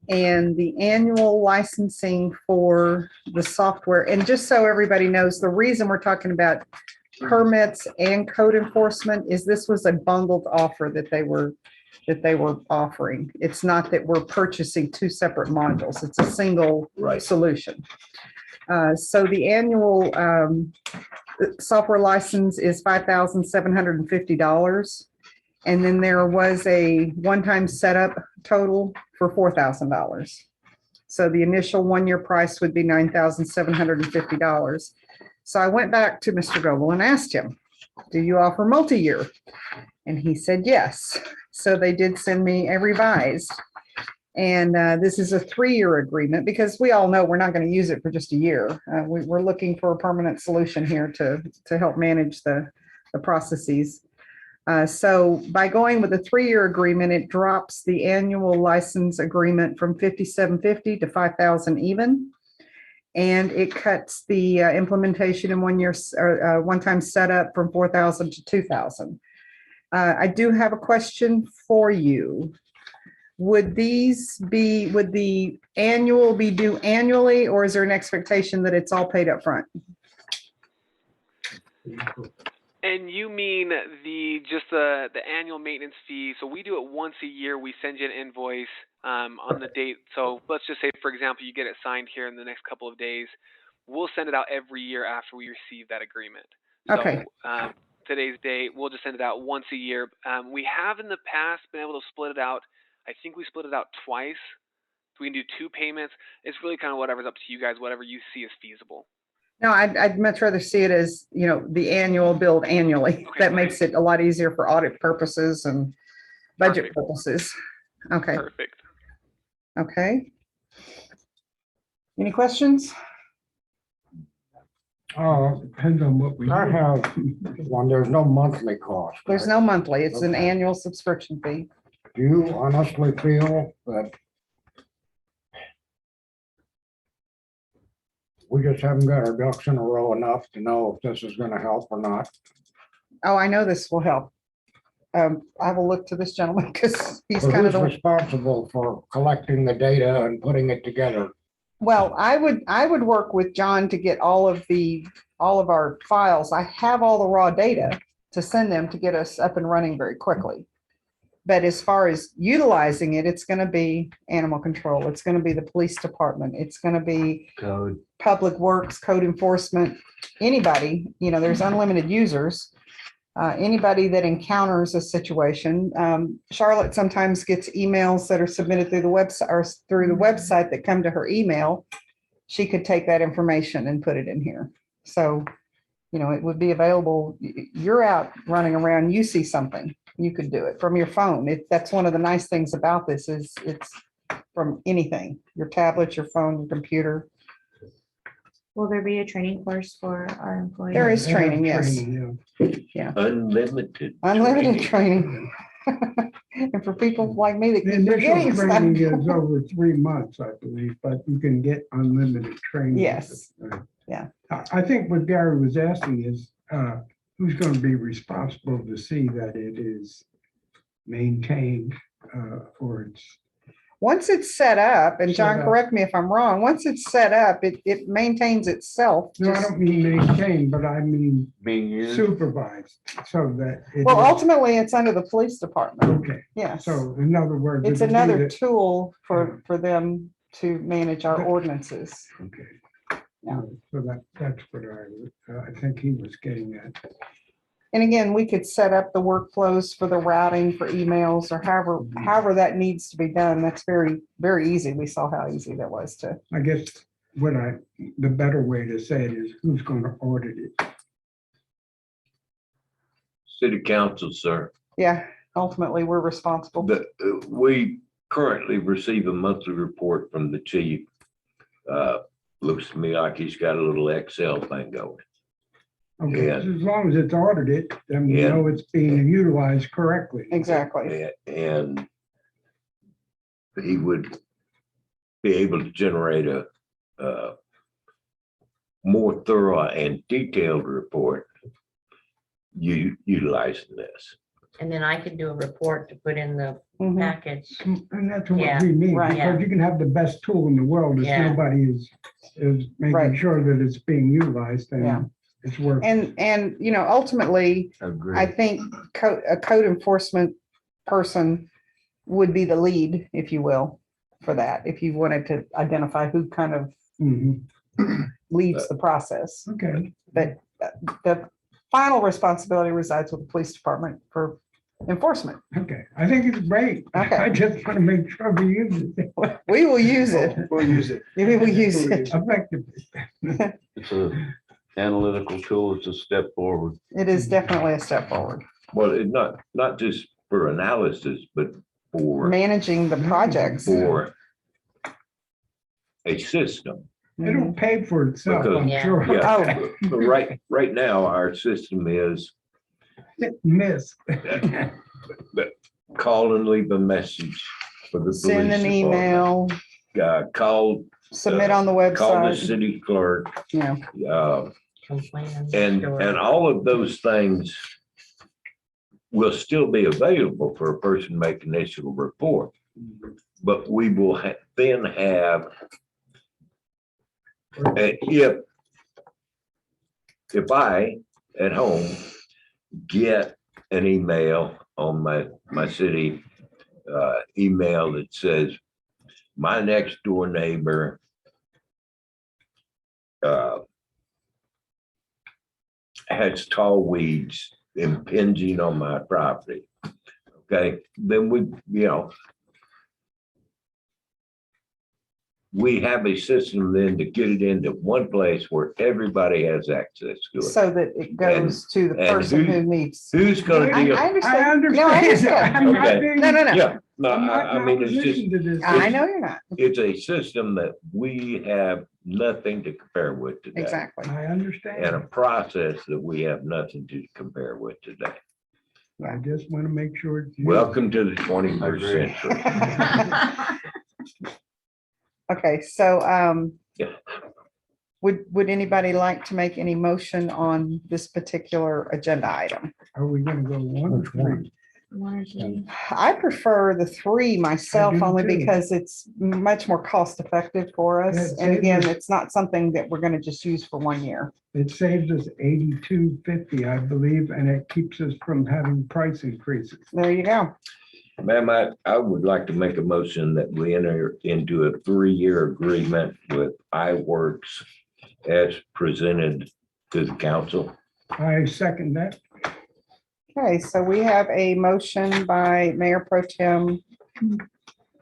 And the annual licensing for the software. And just so everybody knows, the reason we're talking about permits and code enforcement is this was a bundled offer that they were offering. It's not that we're purchasing two separate modules. It's a single Right. solution. So the annual software license is $5,750. And then there was a one-time setup total for $4,000. So the initial 1-year price would be $9,750. So I went back to Mr. Goble and asked him, do you offer multi-year? And he said, yes. So they did send me a revised. And this is a 3-year agreement because we all know we're not going to use it for just a year. We're looking for a permanent solution here to help manage the processes. So by going with a 3-year agreement, it drops the annual license agreement from $5,750 to $5,000 even. And it cuts the implementation in 1 year, one-time setup from $4,000 to $2,000. I do have a question for you. would the annual be due annually, or is there an expectation that it's all paid up front? And you mean just the annual maintenance fee? So we do it once a year. We send you an invoice on the date. So let's just say, for example, you get it signed here in the next couple of days. We'll send it out every year after we receive that agreement. Okay. So today's date, we'll just send it out once a year. We have in the past been able to split it out. I think we split it out twice. So we can do 2 payments. It's really kind of whatever's up to you guys, whatever you see as feasible. No, I'd much rather see it as, the annual billed annually. Okay, That okay. makes it a lot easier for audit purposes and budget Perfect. purposes. Okay, Perfect. okay. Any questions? Depends on what we. I do. have one, there's no monthly cost. There's right? no monthly, it's an Okay. annual subscription fee. Do you honestly feel that we just haven't got our ducks in a row enough to know if this is gonna help or not? Oh, I know this will help. I will look to this gentleman because he's Or kind of who's the, responsible for collecting the data and putting it together? well, I would work with John to get all of our files. I have all the raw data to send them to get us up and running very quickly. But as far as utilizing it, it's going to be animal control. It's going to be the police department. It's going to be Code. public works, code enforcement, anybody, there's unlimited users. Anybody that encounters a situation. Charlotte sometimes gets emails that are submitted through the website or through the website that come to her email. She could take that information and put it in here. So, it would be available. You're out running around, you see something, you could do it from your phone. That's one of the nice things about this is it's from anything, your tablet, your phone, your computer. Will there be a training course for our employees? There is They have training, yes. yeah. Unlimited. Unlimited training. training. And for people like me that The keep forgetting initial training stuff. is over 3 months, I believe, but you can get unlimited training. Yes. Yeah. I think what Gary was asking is, who's going to be responsible to see that it is maintained, or it's. Once it's set up, and John, Set up. correct me if I'm wrong, once it's set up, it maintains itself. No, I just- don't mean maintained, but I mean Being used. supervised, so that. it Well, is- ultimately, it's under the police department. Okay, Yes. so in other words. It's it'd be another the- tool for them to manage our ordinances. Okay. Yeah. So that's what I think he was getting at. And again, we could set up the workflows for the routing for emails or however that needs to be done. That's very, very easy. We saw how easy that was to. I guess the better way to say it is who's going to audit it? City council, sir. Yeah, ultimately, we're responsible. We currently receive a monthly report from the chief. Looks to me like he's got a little Excel thing going. Okay, Yeah. as long as it's audited, then we Yeah. know it's being utilized correctly. Exactly. And he would be able to generate a more thorough and detailed report utilizing this. And then I can do a report to put in the Mhm. package. And that's what Yeah, we mean, right. because you can have the best tool in the world if Yeah. nobody is making Right. sure that it's being utilized, Yeah. then it's worth. And, ultimately, Agree. I think a code enforcement person would be the lead, if you will, for that, if you wanted to identify who kind of Mhm. leads the process. Okay, But the final responsibility resides with the police department for enforcement. okay. I think it's great. Okay. I just want to make sure we use it We will use it. We'll use it. We will use it. effectively. It's a analytical tool. It's a step forward. It is definitely a step forward. Well, it not just for analysis, but for Managing the projects. a system. It'll pay for itself, I'm Yeah. sure. Yeah, but right now, our system is Miss. call and leave a message for the police Send an department. email, Call submit on the the website. city clerk, Yeah, Complain. and all of those things will still be available for a person making initial report. But we will then have, if I at home get an email on my city email that says, my next door neighbor has tall weeds impinging on my property. Okay, then we have a system then to get it into one place where everybody has access to it. So that it goes to the and person who- who needs. Who's gonna I deal? understand. I No, I understand. understand. I'm not Okay. being- No, no, no. Yeah, no, I'm not I mean, it's just, opposition to this. I know you're not. it's a system that we have nothing to compare with today. Exactly. I And a understand. process that we have nothing to compare with today. I just want to make sure. it's you. Welcome to the 21st Agree. century. Okay, so, Yeah. would anybody like to make any motion on this particular agenda item? Are we gonna go one or Which one? three? One or two. I prefer the three myself, I do only too. because it's much more cost effective for Yeah, us. it And again, saves- it's not something that we're gonna just use for 1 year. It saves us $82.50, I believe, and it keeps us from having price increases. There you go. Ma'am, I would like to make a motion that we enter into a 3-year agreement with iWorks as presented to the council. I second that. Okay, so we have a motion by Mayor Pro Tem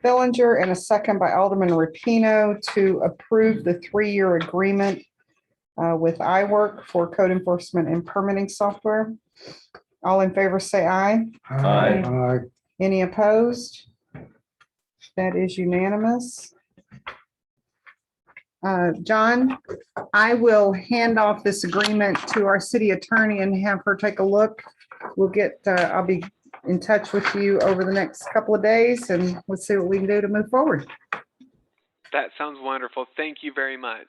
Fillinger and a second by Alderman Rapino to approve the 3-year agreement with iWork for code enforcement and permitting software. All in favor, say aye. Aye. Any opposed? That is unanimous. John, I will hand off this agreement to our city attorney and have her take a look. I'll be in touch with you over the next couple of days and let's see what we can do to move forward. That sounds wonderful. Thank you very much.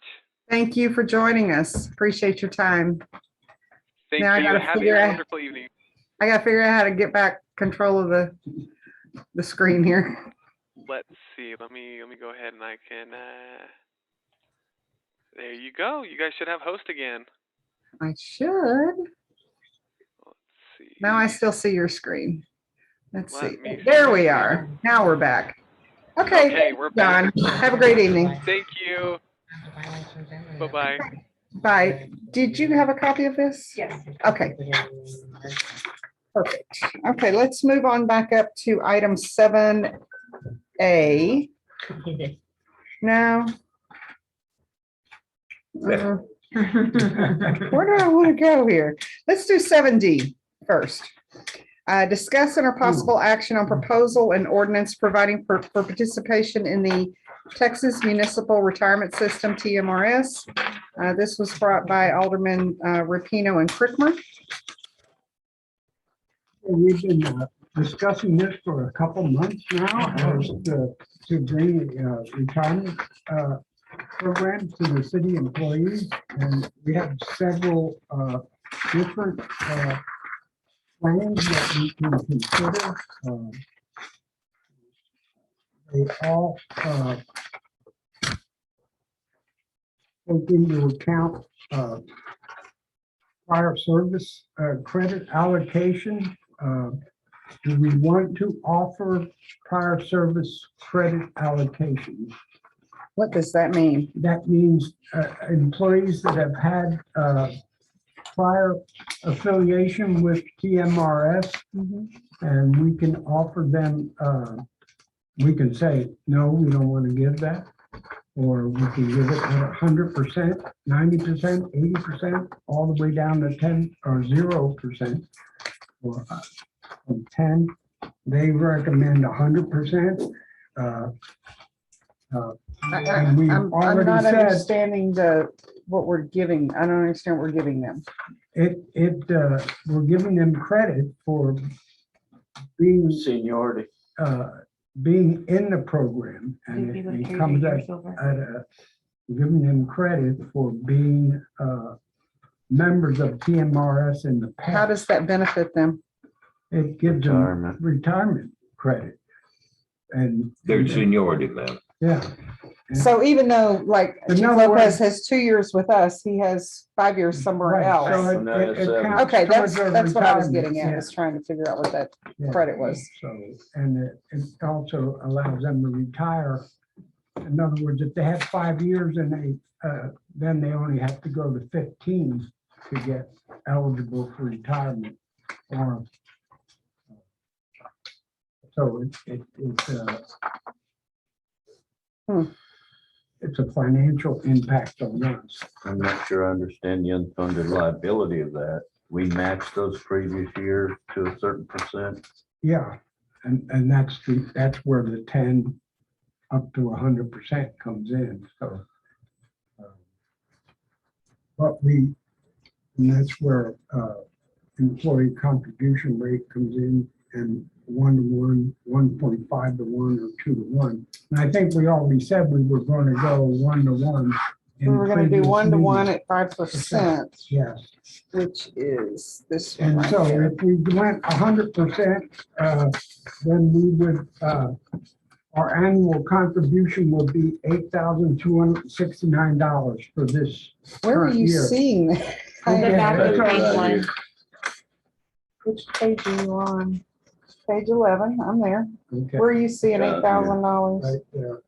Thank you for joining us. Appreciate your time. Thank Now I you. gotta Have a figure out- wonderful evening. I gotta figure out how to get back control of the screen here. Let's see. Let me go ahead and I can. There you go. You guys should have host again. I should. Let's see. Now I still see your screen. Let's Let see. me see There we here. are. Now we're back. Okay, Okay, we're back. John, have a great evening. Thank you. Bye-bye. Bye. Did you have a copy of this? Yes. Okay, perfect. Okay, let's move on back up to item 7A. No. Uh, Where do I want to go here? Let's do 7D first. Discuss and or possible action on proposal and ordinance providing for participation in the Texas Municipal Retirement System, TMRS. This was brought by Alderman Rapino and Crickmer. We've been discussing this for a couple months now, as to bring a retirement program to the city employees. And we have several different plans that we can consider. They all take into account prior service credit allocation. Do we want to offer prior service credit allocation? What does that mean? That means employees that have had prior affiliation with TMRS, and we can offer them, we can say, no, we don't want to give that. Or we can give it at 100%, 90%, 80%, all the way down to 10 or 0%. Or from 10, they recommend 100%. And we've I'm already not said understanding what we're giving. I don't understand what we're giving them. we're giving them credit for being, Seniority. being in the program. And it comes at giving them credit for being members of TMRS in the How past. does that benefit them? It gives them Retirement. retirement credit. And. Their seniority, man. Yeah. So even though like In Chief other Lopez words- has 2 years with us, he has 5 years somewhere Right, else. so And that is seven. counts Okay, towards their that's what I was retirement, getting at, yeah, was trying to figure out what that yeah. credit was. So, and it also allows them to retire. In other words, if they have 5 years and then they only have to go to 15 to get eligible for retirement. Or so Hmm. it's a financial impact on us. I'm not sure I understand the unfunded liability of that. We match those previous years to a certain percent. Yeah, and that's where the 10 up to 100% comes in, so. But and that's where employee contribution rate comes in, and 1-to-1, 1.5-to-1, or 2-to-1. And I think we already said we were going to go 1-to-1. We were gonna do 1-to-1 at 5%, Yes, which is this one and right so here. if we went 100%, then we would, our annual contribution will be $8,269 for this. Where are current you year. seeing that? The back of that's page all right. 1. Which page are you on? Page 11, I'm there. Okay, Where are you seeing Got it. $8,000? right there.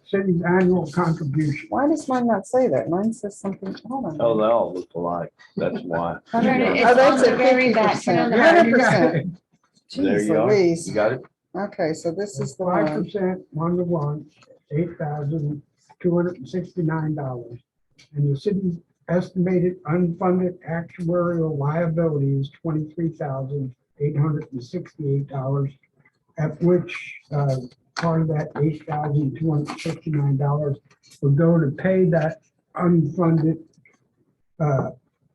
City's annual contribution. Why does mine not say that? Mine says something, hold on. Oh, they all look alike. That's why. Oh, It's that's on at the very back. 50%, Yeah, you got 100%. it. There Jeez you are. Louise. You got it? Okay, so this is the one. 5%, 1-to-1, $8,269. And the city's estimated unfunded actuarial liability is $23,868, at which part of that $8,269 would go to pay that unfunded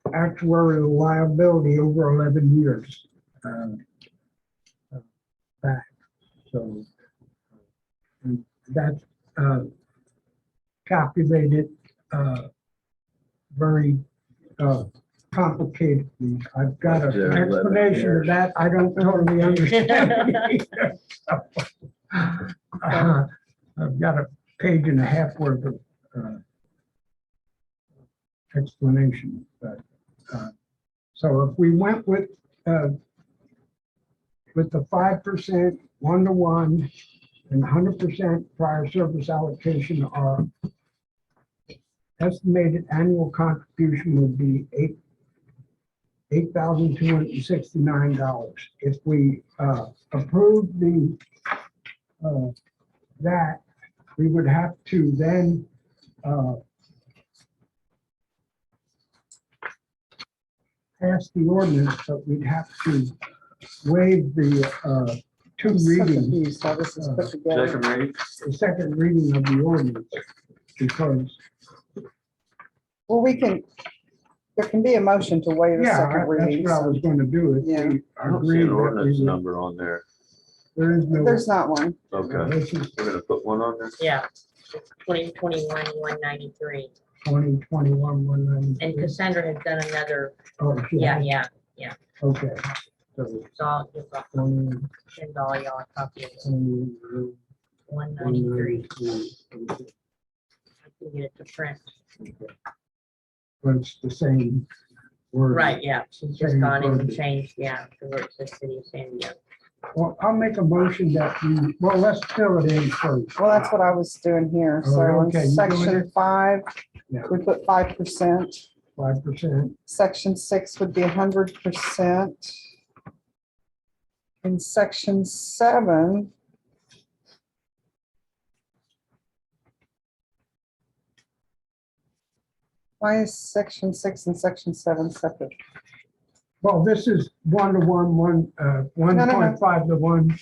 actuarial liability over 11 years back. So and that's calculated very complicated. I've got What's an there, 11 explanation of years? that. I don't totally understand. either. I've got a page and a half worth of explanation. But so if we went with the 5%, 1-to-1, and 100% prior service allocation, our estimated annual contribution would be $8,269. If we approve that, we would have to then pass the ordinance, but we'd have to waive the two I'm so readings, confused how this is put together. Second reading? the second reading of the ordinance, because, Well, there can be a motion to waive the yeah, second that's reading. what I was going to do. If Yeah. we I don't see agreed an that we ordinance would- number on there. There is no. There's not one. Okay, This is we're gonna put one on there? Yeah, 2021, 193. 2021, 193. And Cassandra has done another, Oh, she yeah, has? yeah, Okay. So, so I'll give a 20, send all y'all a copy of it. 193. 193. I can get it to print. But it's the same word. Right, yeah, she's just Same gone in and verbiage. changed, yeah, to where it says City of San Diego. Well, I'll make a motion that let's fill it in first. Well, that's what I was doing here. Oh, So in okay, you doing section it? 5, Yeah. we put 5%. 5%. Section 6 would be 100%. In section 7, why is section 6 and section 7 separate? Well, this is 1-to-1, 1.5-to-1.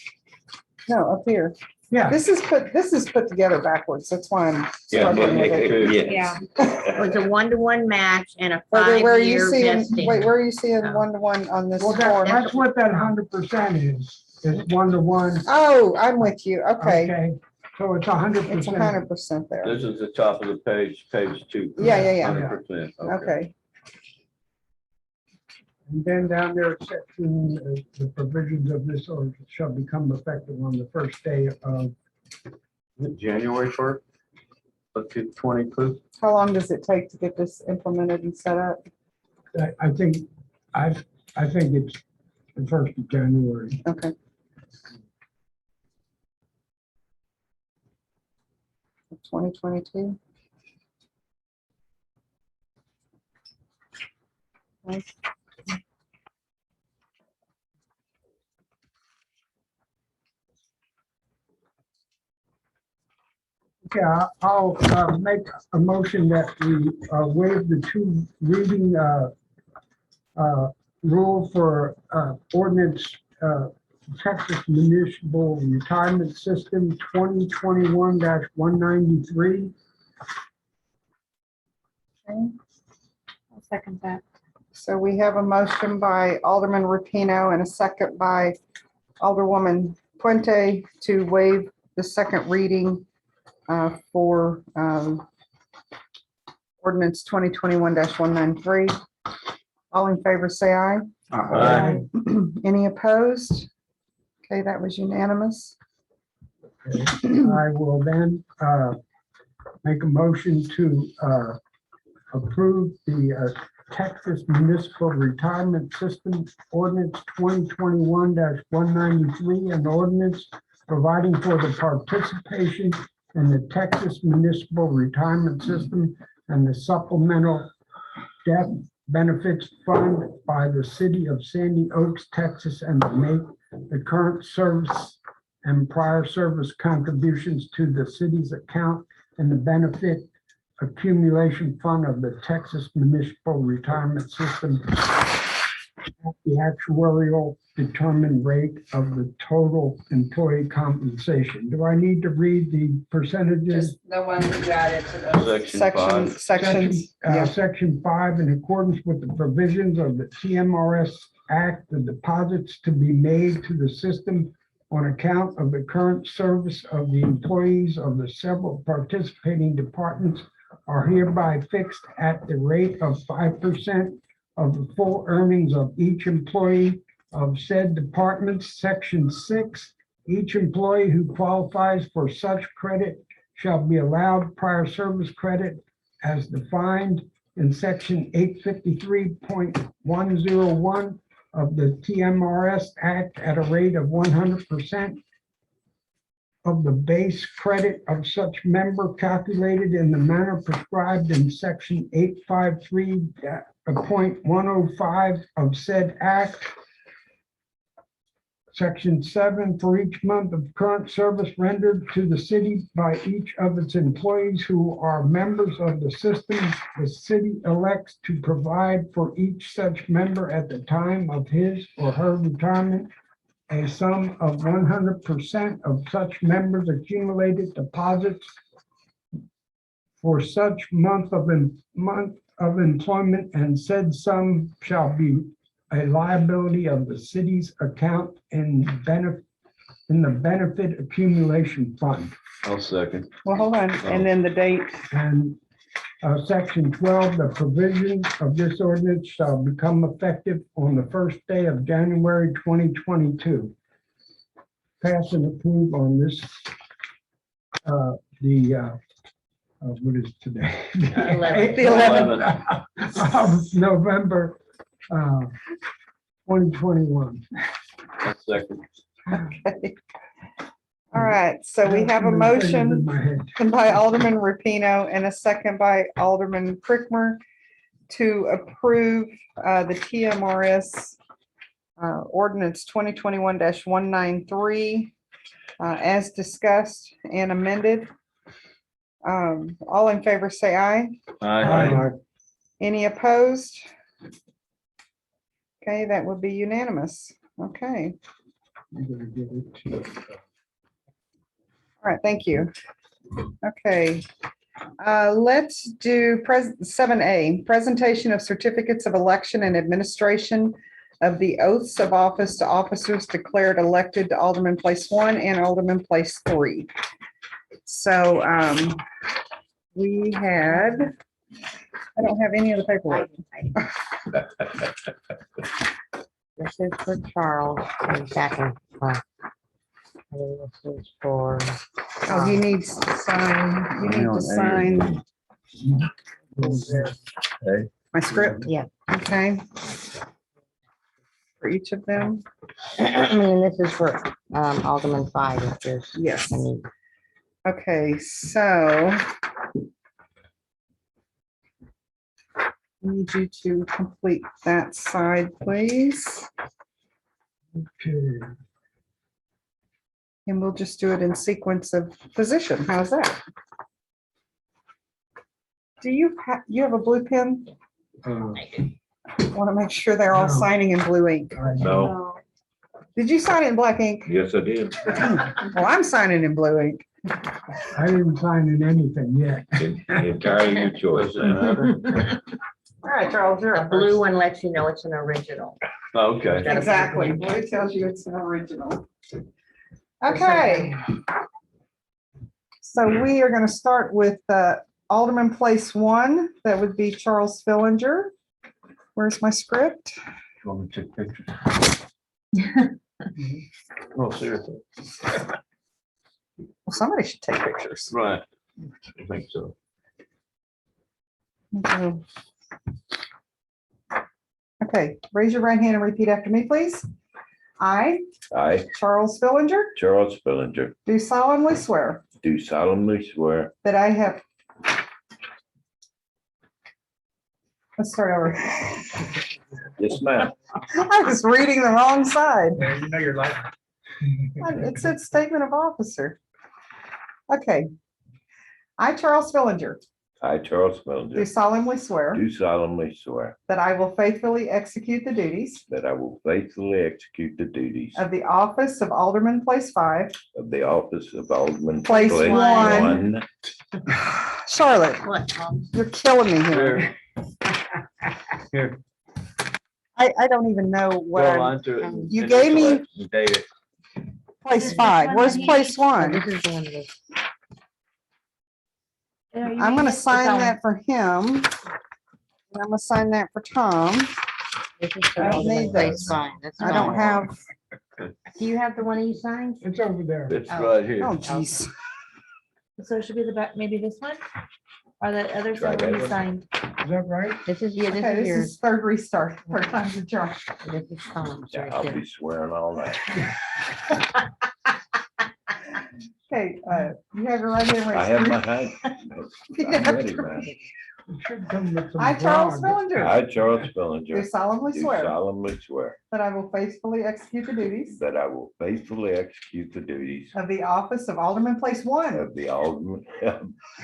No, up here. Yeah, This is put together backwards. That's why I'm Yeah, struggling with it. Yeah. It was a 1-to-1 match and a Where are you 5-year seeing, vesting. wait, where are you seeing Oh. 1-to-1 on this well, form? that's what that 100% is 1-to-1. Oh, I'm with you. Okay. So it's 100%. It's 100% there. This is the top of the page, page 2. Yeah. 100%. Okay. And then down there, section, the provisions of this ordinance shall become effective on the first day of, January 1st, of 2022. How long does it take to get this implemented and set up? I think, I think it's the 1st of January. Okay. Of 2022. Yeah, I'll make a motion that we waive the 2 reading rule for ordinance Texas Municipal Retirement System 2021-193. Okay. I'll second that. So we have a motion by Alderman Rapino and a second by Alderwoman Puente to waive the second reading for ordinance 2021-193. All in favor, say aye. Aye. Any opposed? Okay, that was unanimous. I will then make a motion to approve the Texas Municipal Retirement System Ordinance 2021-193, an ordinance providing for the participation in the Texas Municipal Retirement System and the Supplemental Death Benefits Fund by the City of Sandy Oaks, Texas, and to make the current service and prior service contributions to the city's account and the benefit accumulation fund of the Texas Municipal Retirement System at the actuarial determined rate of the total employee compensation. Do I need to read the percentages? Just the ones that you added to the. Sections, yeah. Section 5, in accordance with the provisions of the TMRS Act, the deposits to be made to the system on account of the current service of the employees of the several participating departments are hereby fixed at the rate of 5% of the full earnings of each employee of said departments. Section 6, each employee who qualifies for such credit shall be allowed prior service credit as defined in section 853.101 of the TMRS Act at a rate of 100% of the base credit of such member calculated in the manner prescribed in section 853.105 of said act. Section 7, for each month of current service rendered to the city by each of its employees who are members of the system, the city elects to provide for each such member at the time of his or her retirement a sum of 100% of such members' accumulated deposits for such month of employment, and said sum shall be a liability of the city's account in the benefit accumulation fund. I'll second. Well, hold on, and then the date. And section 12, the provisions of this ordinance shall become effective on the first day of January 2022. Pass and approve on this, what is today? The 11th. Of November 2021. I'll second. Okay. All right, so we have a motion by Alderman Rapino and a second by Alderman Crickmer to approve the TMRS ordinance 2021-193 as discussed and amended. All in favor, say aye. Aye. Any opposed? Okay, that would be unanimous. Okay. I'm gonna give it to All right, thank you. Okay. Let's do 7A, presentation of certificates of election and administration of the oaths of office to officers declared elected to Alderman Place 1 and Alderman Place 3. So we had, I don't have any of the paperwork. This is for Charles and second. And this is for. Oh, you need to sign, you need to sign my script. Yeah. Okay. For each of them. And this is for Alderman five, if there's. Yes. any. Okay, so I need you to complete that side, please. Okay. And we'll just do it in sequence of position. How's that? Do you have, you have a blue pen? Want to make sure they're all No. signing in blue ink. No, Did you sign it in black ink? yes, I did. Well, I'm signing in blue ink. I didn't sign in anything yet. Entirely your choice. All right, Charles, you're The up blue first. one lets you know it's an original. Okay. Exactly. Blue tells you it's an original. Okay. So we are going to start with Alderman Place One. That would be Charles Fillinger. Where's my script? You want me to take pictures? No, seriously. Well, somebody should take pictures. Right. I think so. Okay, raise your right hand and repeat after me, please. I, I, Charles Fillinger, Charles Fillinger, do solemnly swear do solemnly swear. that I have. Let's start over. Yes, ma'am. I was reading the wrong side. You know you're lying. It said statement of officer. Okay. I, Charles Fillinger, I, Charles do Fillinger, solemnly swear do solemnly swear that I will faithfully execute the duties that I will faithfully execute the duties of the office of Alderman Place Five, of the office of Alderman. Place one. Charlotte, What, Tom? you're killing me here. Here. I don't even know what Go I'm, on to it. You gave me- Date it. Place Five. Where's Place Oh, One? this is the one that is. I'm gonna sign that for him. And I'm gonna sign that for Tom. This is for I don't Alderman need Place those. five. That's I don't fine. have, Do you have the one he signed? It's over there. It's Oh. right here. oh geez. So it should be the back, maybe this one? Or the other Try side that where you one. signed? Is that right? This is, yeah, Okay, this is this yours. is third restart, third time's a charm. This is Tom's Yeah, right I'll there. be swearing all night. Okay, you have your right hand raised. I have my hand. You I'm have ready, to man. read. It should come with some I, Charles brown. Fillinger, I, Charles do Fillinger, solemnly do swear solemnly swear that I will faithfully execute the duties that I will faithfully execute the duties of the office of Alderman Place One of the Alderman,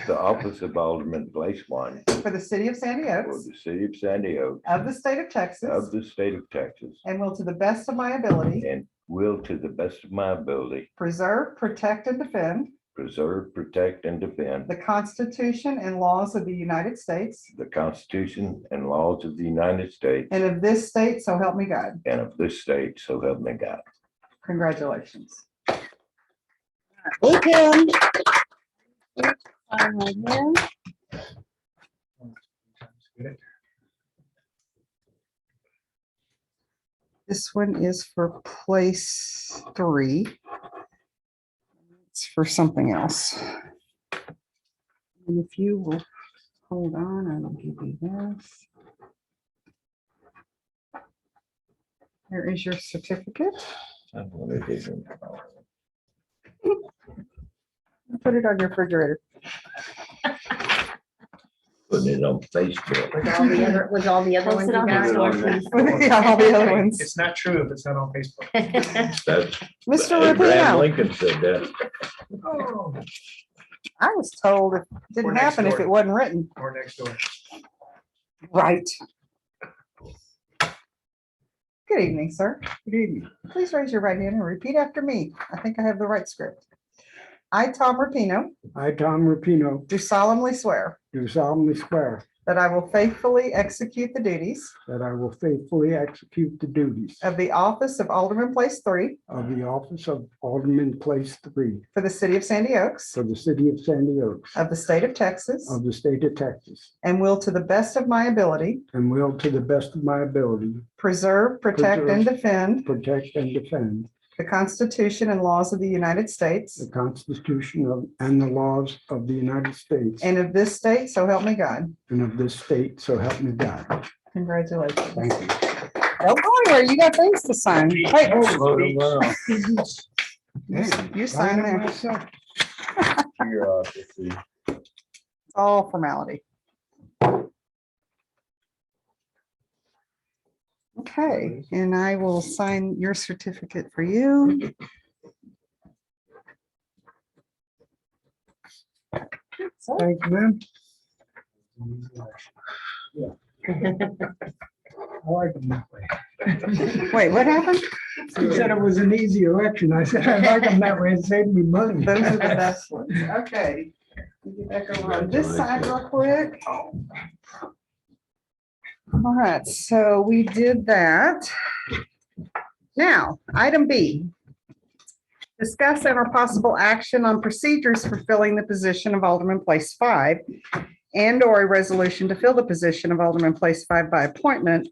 the office of Alderman Place One for the city of Sandy for Oaks the city of Sandy Oaks of the state of Texas, of the state of Texas, and will to the best of my ability and will to the best of my ability preserve, protect, and defend preserve, protect, and defend the Constitution and laws of the United States the Constitution and laws of the United States and of this state, so help me God. and of this state, so help me God. Congratulations. Hey, Tim. Sign right here. This one is for place 3. It's for something else. And if you will hold on, I will give you this. Here is your certificate. Put it on your refrigerator. Putting it on Facebook. Was all the other Post ones it you on got? Facebook. Yeah, all the other ones. It's not true if it's not on Facebook. That's Mr. Abraham Rubino, Lincoln said that. Oh, I was told it didn't Or next happen if door. it wasn't written. Or next door. Right. Good evening, sir. Good evening. Please raise your right hand and repeat after me. I think I have the right script. I, Tom Rapino, I, Tom Rapino, do solemnly swear do solemnly swear that I will faithfully execute the duties that I will faithfully execute the duties of the office of Alderman Place 3 of the office of Alderman Place 3 for the city of Sandy Oaks for the city of Sandy Oaks of the state of Texas, of the state of Texas, and will to the best of my ability and will to the best of my ability preserve, protect, and defend protect and defend the Constitution and laws of the United States the Constitution and the laws of the United States and of this state, so help me God. and of this state, so help me God. Congratulations. Thank you. Don't go anywhere. You got things to sign. Hey, you sign Right on there. myself. Bureaucracy. It's all formality. Okay, and I will sign your certificate for you. Thank you, ma'am. I like them that way. Wait, what happened? She said it was an easy election. I said, I like them that way. It saved me money. Those are the best ones. Okay. Get back over on this side real quick. All right, so we did that. Now, item B. Discuss and or possible action on procedures for filling the position of Alderman Place 5 and or a resolution to fill the position of Alderman Place 5 by appointment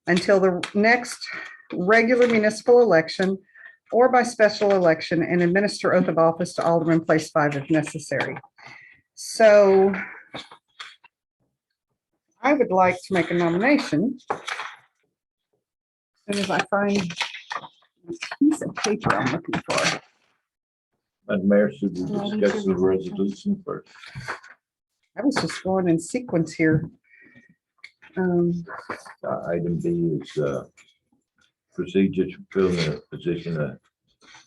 until the next regular municipal election or by special election, and administer oath of office to Alderman Place 5 if necessary. So I would like to make a nomination. As soon as I find this piece of paper I'm looking for. Madam Mayor, should we discuss the resolution first? I was just going in sequence here. Item B is procedures to fill the position of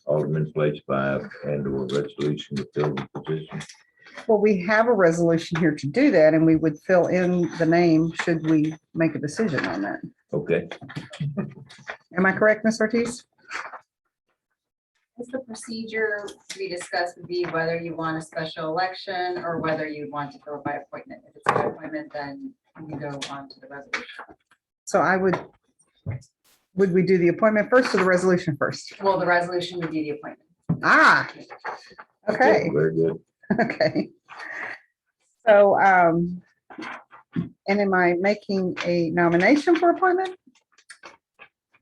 Alderman Place 5 and or resolution to fill the position. Well, we have a resolution here to do that, and we would fill in the name should we make a decision on that. Okay, Am I correct, Ms. Ortiz? Is the procedure to be discussed would be whether you want a special election or whether you want to go by appointment. If it's by appointment, then you go on to the resolution. So I would we do the appointment first or the resolution first? Well, the resolution would be the appointment. Ah, okay. very good. Okay. So, and am I making a nomination for appointment?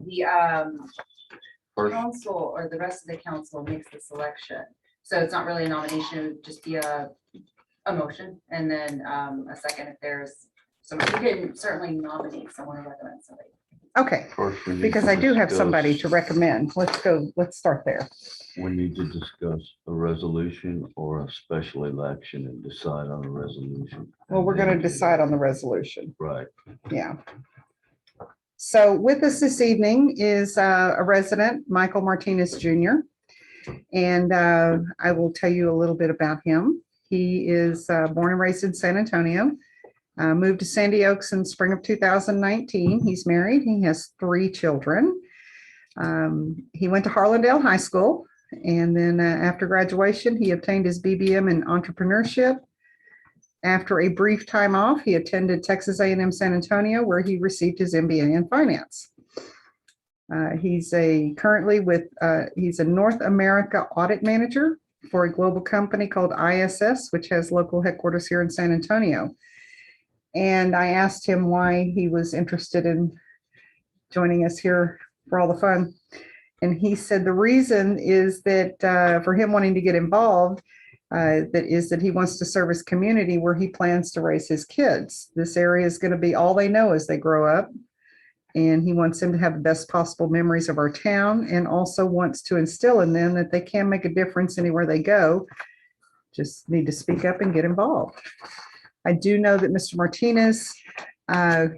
The First. council or the rest of the council makes the selection. So it's not really a nomination, it would just be a motion and then a second if there's some, you can certainly nominate someone or recommend somebody. Okay, First, we need because to I do have discuss- somebody to recommend. Let's start there. We need to discuss a resolution or a special election and decide on a resolution. Well, we're going to decide on the resolution. Right. Yeah. So with us this evening is a resident, Michael Martinez Jr. And I will tell you a little bit about him. He is born and raised in San Antonio, moved to Sandy Oaks in spring of 2019. He's married. He has 3 children. He went to Harlandale High School, and then after graduation, he obtained his BBM in entrepreneurship. After a brief time off, he attended Texas A&M San Antonio, where he received his MBA in finance. He's currently he's a North America audit manager for a global company called ISS, which has local headquarters here in San Antonio. And I asked him why he was interested in joining us here for all the fun. And he said the reason is that for him wanting to get involved, that he wants to serve his community where he plans to raise his kids. This area is going to be all they know as they grow up. And he wants them to have the best possible memories of our town, and also wants to instill in them that they can make a difference anywhere they go. Just need to speak up and get involved. I do know that Mr. Martinez,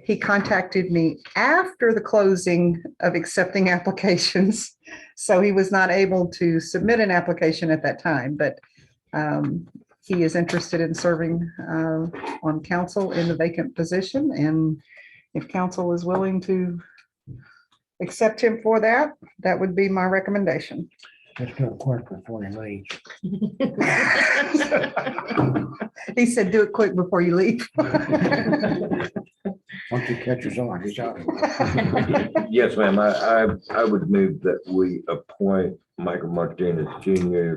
he contacted me after the closing of accepting applications. So he was not able to submit an application at that time, but he is interested in serving on council in the vacant position. And if council is willing to accept him for that, that would be my recommendation. Just do it quick before you leave. He said, do it quick before you leave. Once he catches on, he's out. Yes, ma'am. I would move that we appoint Michael Martinez Jr.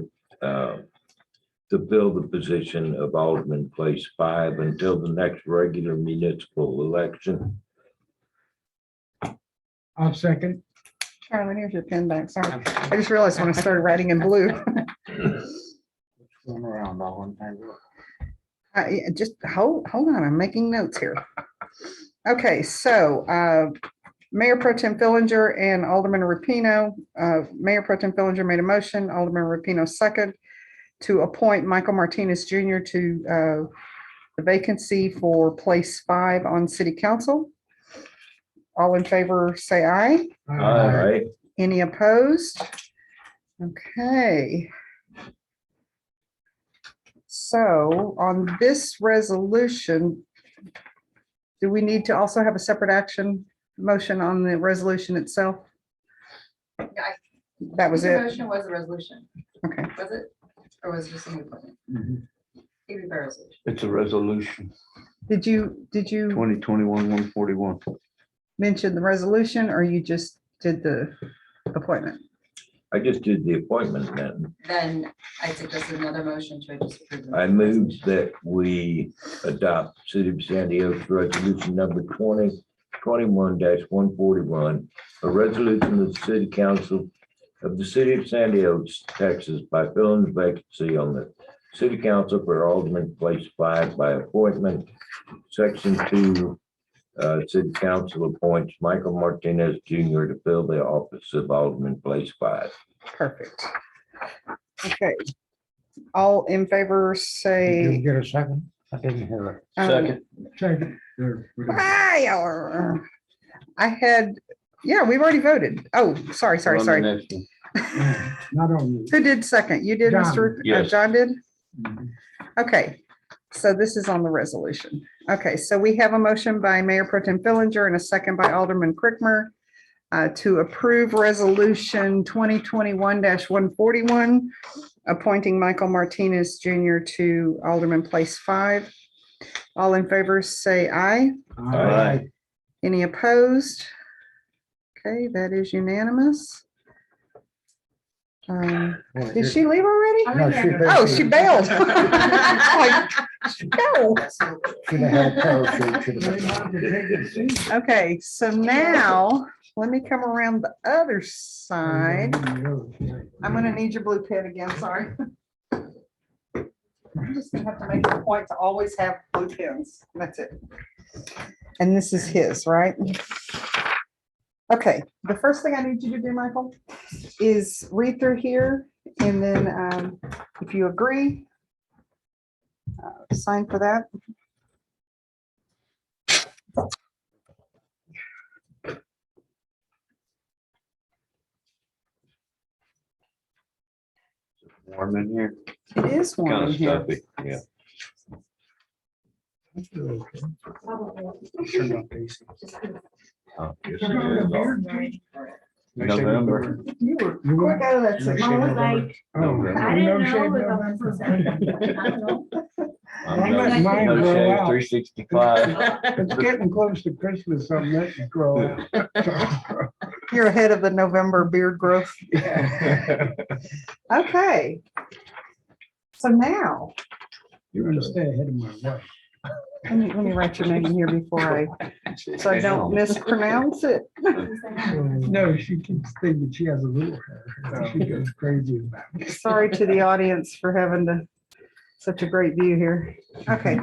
To fill the position of Alderman Place 5 until the next regular municipal election. I'll second. Carolyn, here's your pen back. Sorry. I just realized when I started writing in blue. Going around all one time. Yeah, just hold on. I'm making notes here. Okay, so Mayor Pro Tem Fillinger and Alderman Rapino. Mayor Pro Tem Fillinger made a motion, Alderman Rapino second, to appoint Michael Martinez Jr. to the vacancy for place 5 on city council. All in favor, say aye. All right. Any opposed? Okay. So on this resolution, do we need to also have a separate action motion on the resolution itself? Yeah, That was the it? motion was a resolution, Okay. was it? Or was it just an appointment? It was a resolution. It's a resolution, Did you 2021-141. mention the resolution or you just did the appointment? I just did the appointment then. Then I suggested another motion to just approve. the I moved resolution. that we adopt City of San Diego's resolution number 2021-141, a resolution of the City Council of the City of San Diego, Texas, by filling the vacancy on the City Council for Alderman Place 5 by appointment. Section 2, City Council appoints Michael Martinez Jr. to fill the office of Alderman Place 5. Perfect. Okay. All in favor, Did you say. get a second? I didn't hear it. Second. Second. Aye, I had, yeah, we've already voted. Oh, sorry. On the next one. Not on you. Who did second? You did, John. Mr. Yes. John did? Okay, so this is on the resolution. Okay, so we have a motion by Mayor Pro Tem Fillinger and a second by Alderman Crickmer to approve resolution 2021-141, appointing Michael Martinez Jr. to Alderman Place 5. All in favor, say aye. Aye. Any opposed? Okay, that is unanimous. Did she leave already? No, she Oh, she bailed. Like, no. Should have had a parachute, should have been. Okay, so now let me come around the other side. I'm gonna need your blue pen again, sorry. I'm just gonna have to make a point to always have blue pens. That's it. And this is his, right? Okay, the first thing I need you to do, Michael, is read through here and then if you agree, sign for that. Warm in here. It is warm Kind in of here. stuffy, yeah. Oh, yes, it is. November. You were quick out of that. No section. shave November. November. I didn't No know shave if I November. was supposed to. I don't know. I'm Let done. mine No grow shave, out. 365. It's getting close to Christmas, so I'm letting it grow out. You're ahead of the November beard growth. Okay. So now, You're gonna stay ahead of my wife. let me write your name in here before so I don't mispronounce it. No, she keeps thinking she has a little hair. She goes crazy about it. Sorry to the audience for having such a great view here. Okay.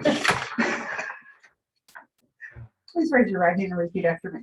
Please raise your right hand and repeat after me.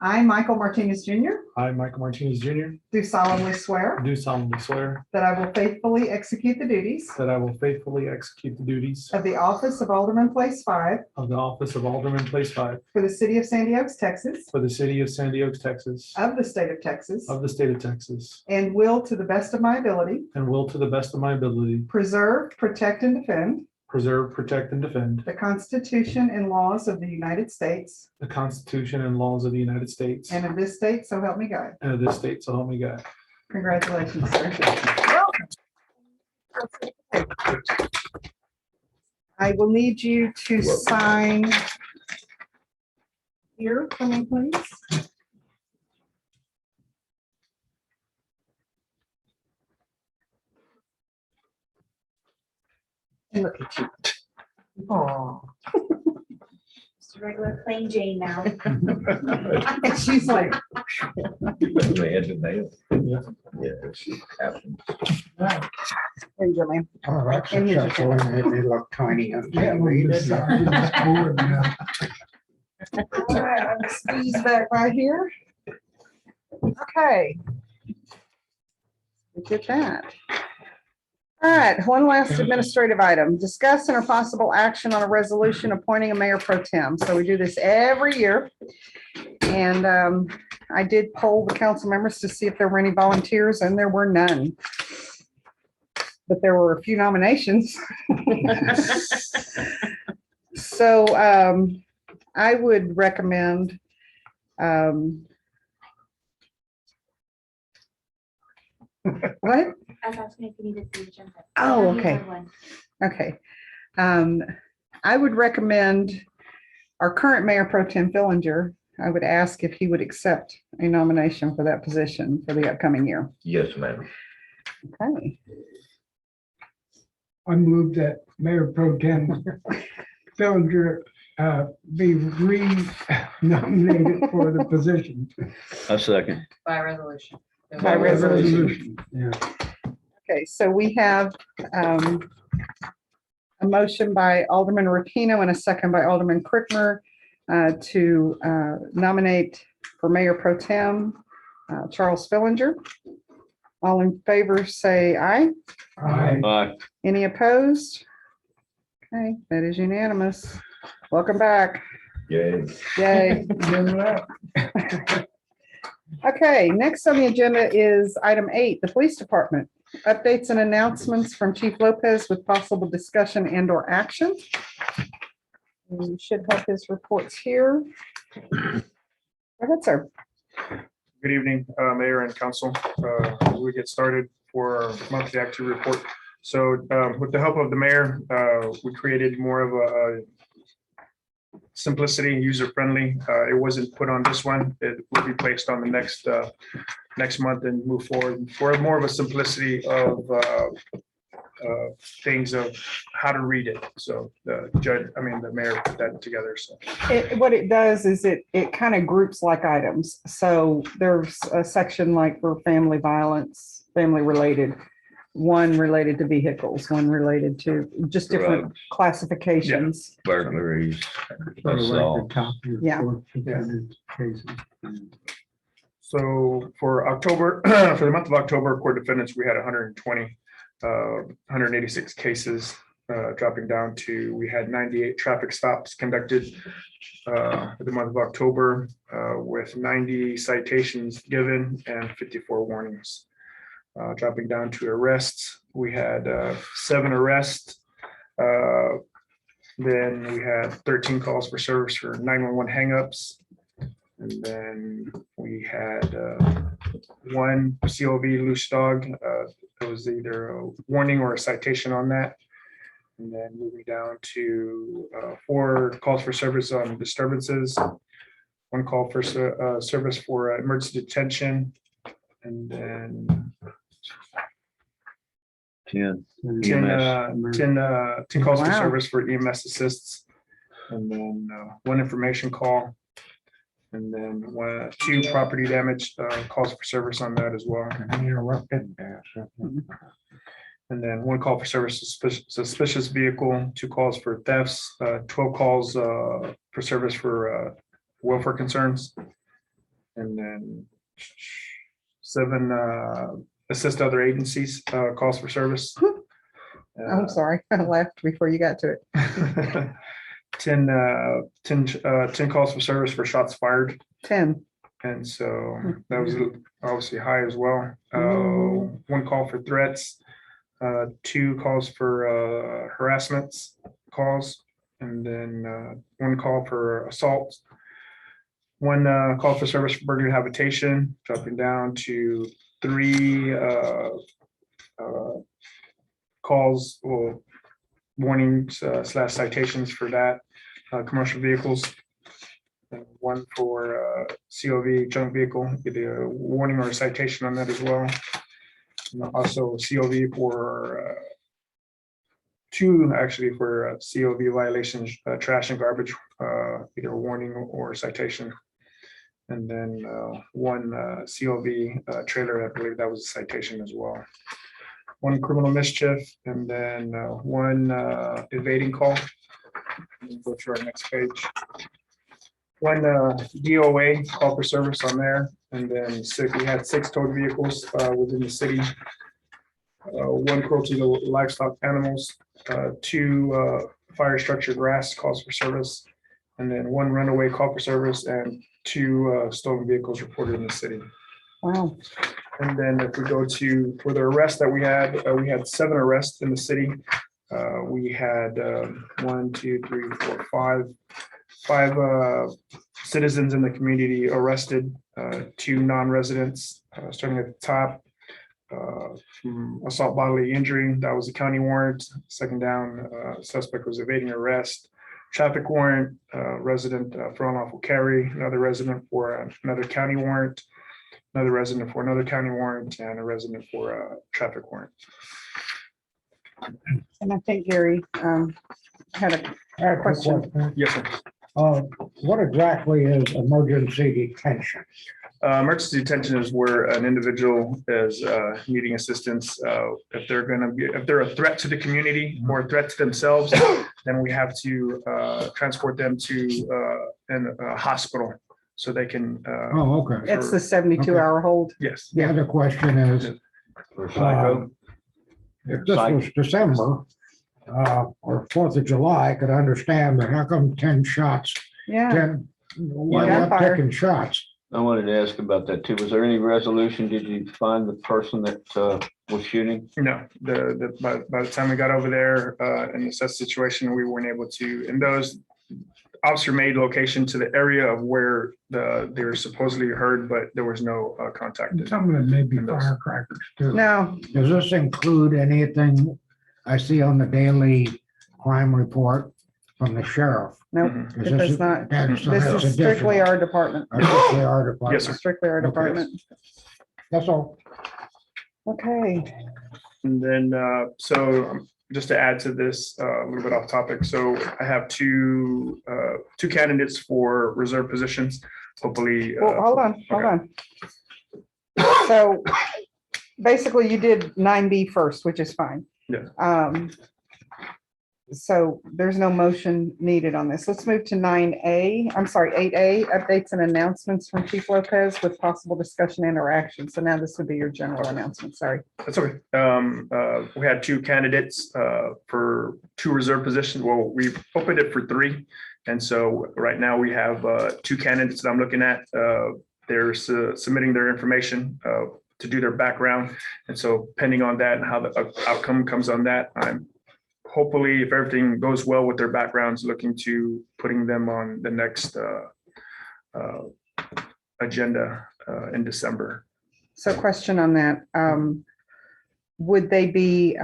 I, Michael Martinez Jr., I, Michael Martinez Jr., do solemnly swear do solemnly swear that I will faithfully execute the duties that I will faithfully execute the duties of the office of Alderman Place 5 of the office of Alderman Place 5 for the city of Sandy Oaks, Texas, for the city of San Diego, Texas, of the state of Texas, of the state of Texas, and will, to the best of my ability, and will to the best of my ability preserve, protect, and defend preserve, protect, and defend the Constitution and laws of the United States the Constitution and laws of the United States and of this state, so help me God. and of this state, so help me God. Congratulations, sir. I will need you to sign here for me, please. And look at you. Oh, Just a regular plain Jane now. And she's like, They had to mail. Yeah. Yes, it happens. there you go, ma'am. Oh, that's And here's your successful. It made me look tiny on Yeah, well, TV. this side is board now. All right, I'm gonna squeeze back right here. Okay. Look at that. All right, one last administrative item. Discuss and or possible action on a resolution appointing a mayor pro tem. So we do this every year. And I did poll the council members to see if there were any volunteers, and there were none. But there were a few nominations. So I would recommend what? I was asking if you needed the agenda. Oh, You okay. have one. Okay. I would recommend our current mayor pro tem Fillinger. I would ask if he would accept a nomination for that position for the upcoming year. Yes, ma'am. Okay. I move that Mayor Pro Tem Fillinger be re-nominated for the position. A second. By resolution. By resolution. Yeah. Okay, so we have a motion by Alderman Rapino and a second by Alderman Crickmer to nominate for mayor pro tem Charles Fillinger. All in favor, say aye. Aye. Any opposed? Okay, that is unanimous. Welcome back. Yay. Yay. Okay, next on the agenda is item 8, the police department. Updates and announcements from Chief Lopez with possible discussion and or action. You should have his reports here. Go ahead, sir. Good evening, Mayor and Council. We get started for our monthly activity report. So with the help of the mayor, we created more of a simplicity, user-friendly. It wasn't put on this one. It will be placed on the next month and move forward for more of a simplicity of things of how to read it. So the mayor put that together. So What it does is it kind of groups like items. So there's a section like for family violence, family related, one related to vehicles, one related to just different Drugs. classifications. Burglaries. Sort of like the assault. top of Yeah. 400 cases. So for October, for the month of October, court defendants, we had 120, 186 cases, dropping down to, we had 98 traffic stops conducted for the month of October, with 90 citations given and 54 warnings. Dropping down to arrests, we had 7 arrests. Then we had 13 calls for service for 911 hangups. And then we had 1 COV loose dog. It was either a warning or a citation on that. And then moving down to 4 calls for service on disturbances, 1 call for service for emergency detention, and then 10. 10 calls for Wow. service for EMS assists, and then 1 information call. And then 2 property damage calls for service on that as well. Can I interrupt it? And then 1 call for service suspicious vehicle, 2 calls for thefts, 12 calls for service for welfare concerns. And then 7 assist other agencies calls for service. I'm sorry, I laughed before you got to it. 10 calls for service for shots fired. 10. And so that was obviously high as well. 1 call for threats, 2 calls for harassments calls, and then 1 call for assault. 1 call for service for burglary habitation, dropping down to 3 calls or warnings slash citations for that, commercial vehicles. And one for COV junk vehicle, either a warning or a citation on that as well. And also COV for 2 actually for COV violations, trash and garbage, either a warning or a citation. And then 1 COV trailer, I believe that was a citation as well. 1 criminal mischief, and then 1 evading call. Go to our next page. 1 DOA call for service on there, and then we had 6 towed vehicles within the city. 1 cruelty to livestock animals, 2 fire structure grass calls for service, and then 1 runaway call for service, and 2 stolen vehicles reported in the city. Wow. And then if we go to, for the arrests that we had 7 arrests in the city. We had 1, 2, 3, 4, 5 citizens in the community arrested, 2 non-residents, starting at the top. Assault bodily injury, that was a county warrant. Second down, suspect was evading arrest. Traffic warrant, resident for unlawful carry, another resident for another county warrant, another resident for another county warrant, and a resident for a traffic warrant. And I think Gary had a I have a question. question. Yes, sir. What exactly is emergency detention? Emergency detention is where an individual is needing assistance. If they're a threat to the community or a threat to themselves, then we have to transport them to a hospital so they can. Oh, okay. It's the 72-hour hold. Yes. The other question is, For psycho, if this was December, or 4th of July, I could understand, but how come 10 shots, Yeah. 10, why not Gunfire. taking shots? I wanted to ask about that too. Was there any resolution? Did you find the person that was shooting? No, by the time we got over there in the situation, we weren't able to, and those officer made location to the area of where they were supposedly heard, but there was no contact. Some of them may be And those- firecrackers too. No, Does this include anything I see on the daily crime report from the sheriff? no, Mhm. Is it this- does not. that's- This that's is strictly additional. our department. Strictly our department. Yes, sir. Strictly our Okay. department. That's all. Okay. And then, just to add to this, a little bit off topic, so I have two candidates for reserve positions, hopefully. Well, hold on. So basically you did 9B first, which is fine. Yeah. So there's no motion needed on this. Let's move to 9A. I'm sorry, 8A, updates and announcements from Chief Lopez with possible discussion and interaction. So now this would be your general announcement. Sorry. That's okay. We had 2 candidates for 2 reserve positions. Well, we opened it for 3. And so right now we have 2 candidates that I'm looking at. They're submitting their information to do their background. And so pending on that and how the outcome comes on that, I'm hopefully, if everything goes well with their backgrounds, looking to putting them on the next agenda in December. So question on that. Would they be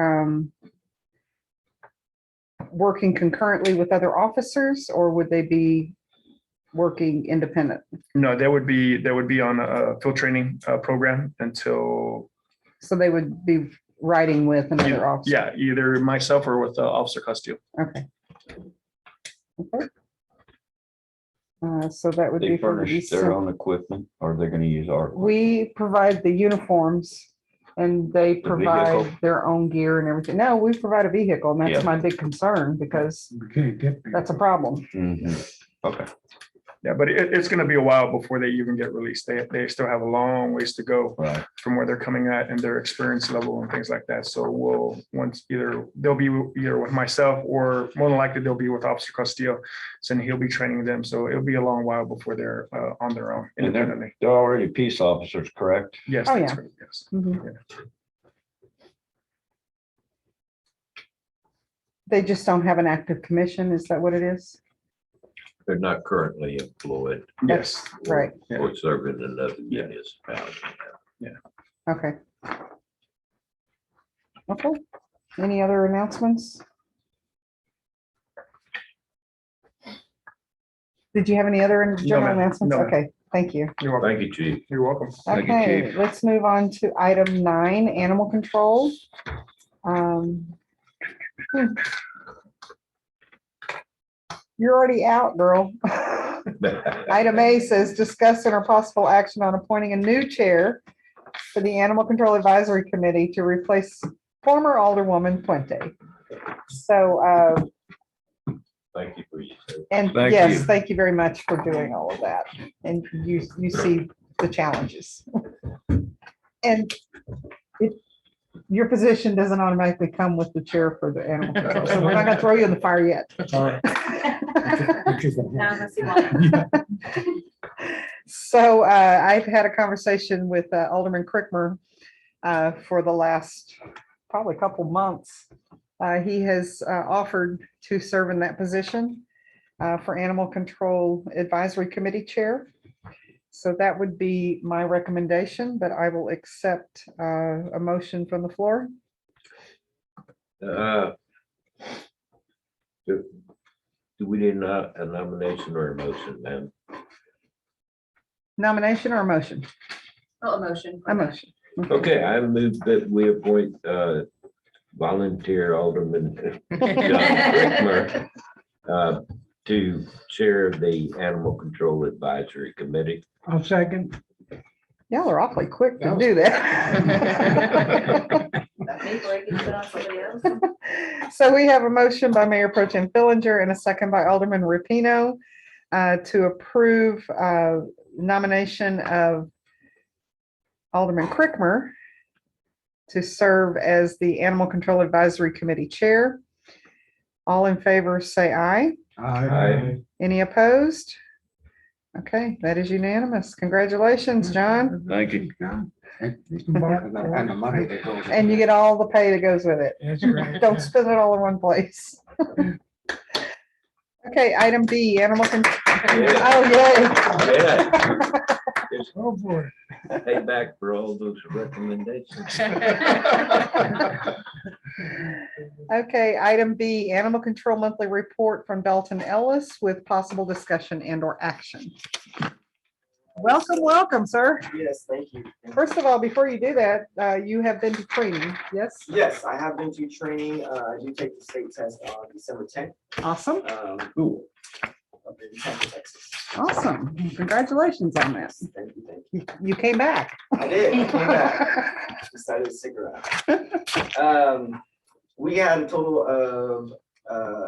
working concurrently with other officers or would they be working independent? No, they would be on a field training program until, So they would be riding with another officer? yeah, either myself or with Officer Castillo. Okay. Okay. So that would They be for furnish their own equipment or they're gonna use our? we provide the uniforms and they The provide vehicle? their own gear and everything. No, we provide a vehicle and that's Yeah. my big concern because We can't get. that's a problem. Mhm. Okay. Yeah, but it's going to be a while before they even get released. They still have a long ways to go Right. from where they're coming at and their experience level and things like that. So they'll be either with myself or more than likely they'll be with Officer Castillo, and he'll be training them. So it'll be a long while before they're on their own And independently. they're already peace officers, correct? Yes. Oh, that's yeah. right, yes. Mhm. They just don't have an active commission. Is that what it is? They're not currently employed Yes. Right. or serving another Yeah. municipality. Okay. Okay. Any other announcements? Did you have any other general ma'am. announcements? No, ma'am. Okay, thank you. You're welcome. Thank you, Chief. You're welcome. Thank you, Okay, Chief. let's move on to item 9, animal control. Hmm. You're already out, girl. Item A says discuss and or possible action on appointing a new chair for the Animal Control Advisory Committee to replace former Alderwoman Puente. So, Thank you for your service. and Thank yes, you. thank you very much for doing all of that. And you see the challenges. And your position doesn't automatically come with the chair for the animal control. So we're not gonna throw you in the fire yet. Now, unless you want. So I've had a conversation with Alderman Crickmer for the last probably couple months. He has offered to serve in that position for Animal Control Advisory Committee Chair. So that would be my recommendation, but I will accept a motion from the floor. Do we need a nomination or a motion, ma'am? Nomination or a motion? Oh, a motion. A motion. Okay, I move that we appoint volunteer Alderman John Brickmer to chair the Animal Control Advisory Committee. I'll second. Y'all are awfully quick to do that. That may break it, put on somebody else. So we have a motion by Mayor Pro Tem Fillinger and a second by Alderman Rapino to approve nomination of Alderman Crickmer to serve as the Animal Control Advisory Committee Chair. All in favor, say aye. Aye. Any opposed? Okay, that is unanimous. Congratulations, John. Thank you. And the money that goes. And you get all the pay that goes with it. That's right. Don't spend it all in one place. Okay, item B, animal control. Oh, yay. Yeah. Just Oh, boy. pay back for all those recommendations. Okay, item B, animal control monthly report from Dalton Ellis with possible discussion and or action. Welcome, welcome, sir. Yes, thank you. First of all, before you do that, you have been to training, yes? Yes, I have been to training. I do take the state test on December 10th. Awesome, Cool. Up in Temple, Texas. awesome. Congratulations on that. Thank you, thank You came back. you. I did. I came back. Decided to stick around. We had a total of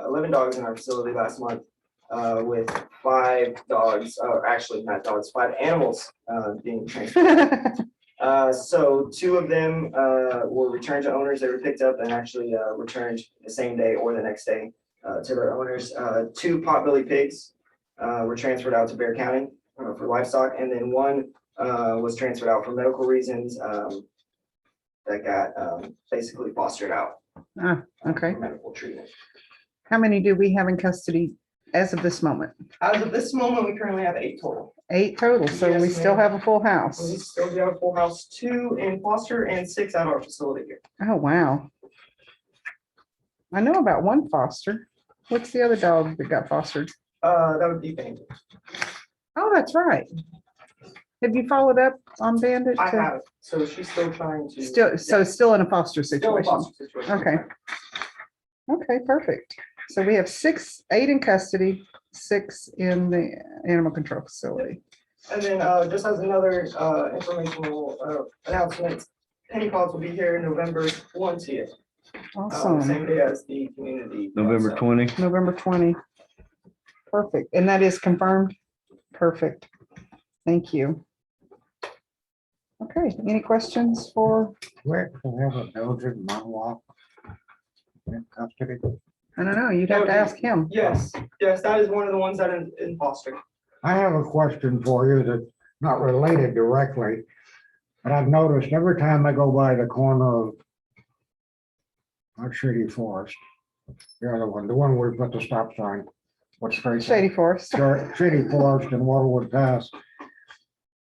11 dogs in our facility last month, with 5 dogs, or actually not dogs, 5 animals being trained. So 2 of them were returned to owners. They were picked up and actually returned the same day or the next day to their owners. 2 potbelly pigs were transferred out to Bear County for livestock, and then 1 was transferred out for medical reasons that got basically fostered out Okay, for medical treatment. how many do we have in custody as of this moment? As of this moment, we currently have 8 total. 8 total, so we Yes, still ma'am. have a full We house. still do have a full house, 2 in foster and 6 at our facility here. Oh, wow. I know about 1 foster. What's the other dog that got fostered? That would be Bandit. Oh, that's right. Have you followed up on Bandit? I to- have, so she's still trying to. Still, so still in a foster Still in situation? foster situation. Okay. Okay, perfect. So we have 8 in custody, 6 in the animal control facility. And then just as another informational announcement, Penny Pods will be here November 20th. Awesome. Same day as the community. November 20. November 20. Perfect. And that is confirmed? Perfect. Thank you. Okay, any questions for, Where can we have a Belgian Malinois in custody? I don't know, you'd have to ask him. Yes, yes, that is one of the ones that are in foster. I have a question for you that's not related directly, but I've noticed every time I go by the corner of not Shady Forest, the other one, the one where we put the stop sign, what's facing Shady Forest. Shady Forest and Waterwood Pass.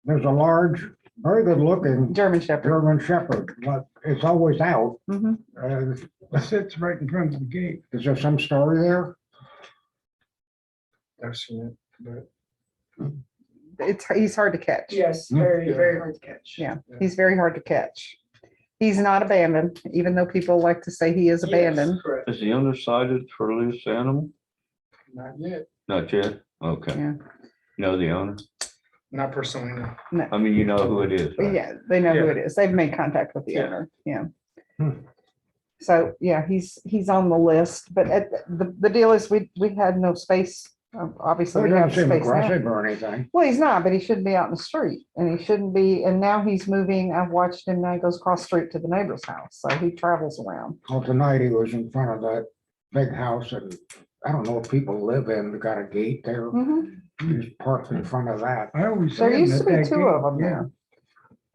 There's a large very good looking German Shepherd. German Shepherd, but it's always out. Mhm. It sits right in front of the gate. Is there some story there? I've seen it, but He's hard to catch. Yes, Hmm. very hard to catch. Yeah, he's very hard to catch. He's not abandoned, even though people like to say he is Yes, abandoned. correct. Is he undercited for a loose animal? not yet, Not yet? Okay. Yeah. Know the owner? not personally, no. I mean, you know who it is, right? Yeah, they know who Yeah. it is. They've made contact with the Yeah. owner. Yeah. Hmm. So, yeah, he's on the list, but the deal is we had no space. Obviously, He we have doesn't seem space now. aggressive or anything. Well, he's not, but he shouldn't be out in the street and he shouldn't be, and now he's moving. I've watched him now. He goes across the street to the neighbor's house. So he travels around. Well, tonight he was in front of that big house and I don't know if people live in, they got a gate there. Mhm. He's parked in front of that. I always. There say used to that be that two gate- of them yeah. there.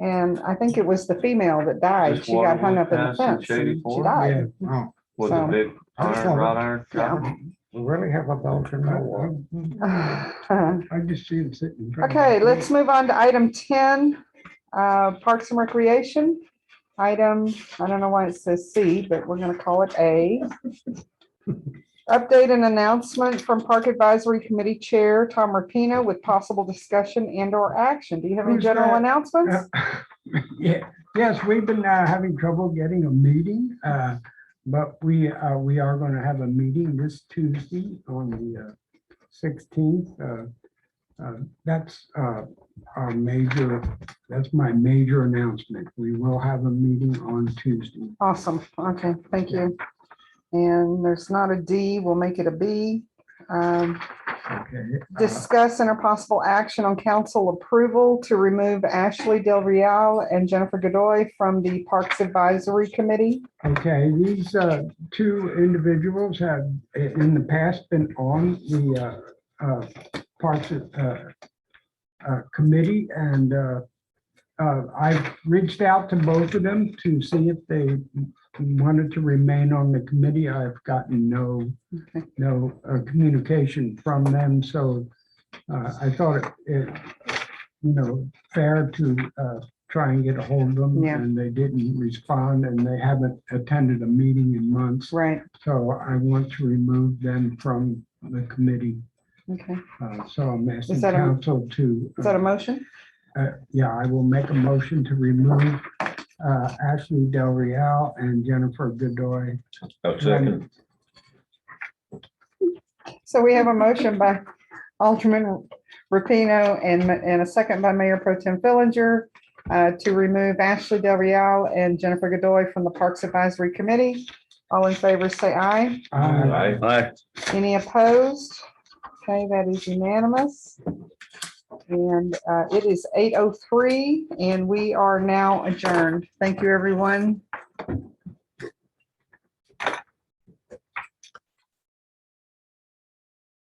And I think it was the female that died. Just She got hung Waterwood up in the Pass in fence and Shady she Fork? died. Oh, Was So- it big I just iron, wanted- wrought iron Yeah. shopper? we really have a Belgian no I just see him sitting. in front of Okay, the let's gate. move on to item 10, Parks and Recreation. Item, I don't know why it says C, but we're gonna call it A. Update and announcement from Park Advisory Committee Chair Tom Rapino with possible discussion and or action. Do you have any Who's general that? announcements? Yeah, yes, we've been having trouble getting a meeting, but we are going to have a meeting this Tuesday on the 16th. That's that's my major announcement. We will have a meeting on Tuesday. Awesome. Okay, thank you. And there's not a D, we'll make it a B. Okay. Discuss and or possible action on council approval to remove Ashley Del Real and Jennifer Godoy from the Parks Advisory Committee. Okay, these two individuals have in the past been on the Parks Committee, and I've reached out to both of them to see if they wanted to remain on the committee. I've gotten no communication from them, so I thought it fair to try and get a hold of them, Yeah. and they didn't respond, and they haven't attended a meeting in months. Right, So I want to remove them from the committee. okay. So I'm asking that a- council to, Is that a motion? yeah, I will make a motion to remove Ashley Del Real and Jennifer Godoy. Second. So we have a motion by Alderman Rapino and a second by Mayor Pro Tem Fillinger to remove Ashley Del Real and Jennifer Godoy from the Parks Advisory Committee. All in favor, say aye. Aye. Any opposed? Okay, that is unanimous. And it is 8:03 and we are now adjourned. Thank you, everyone.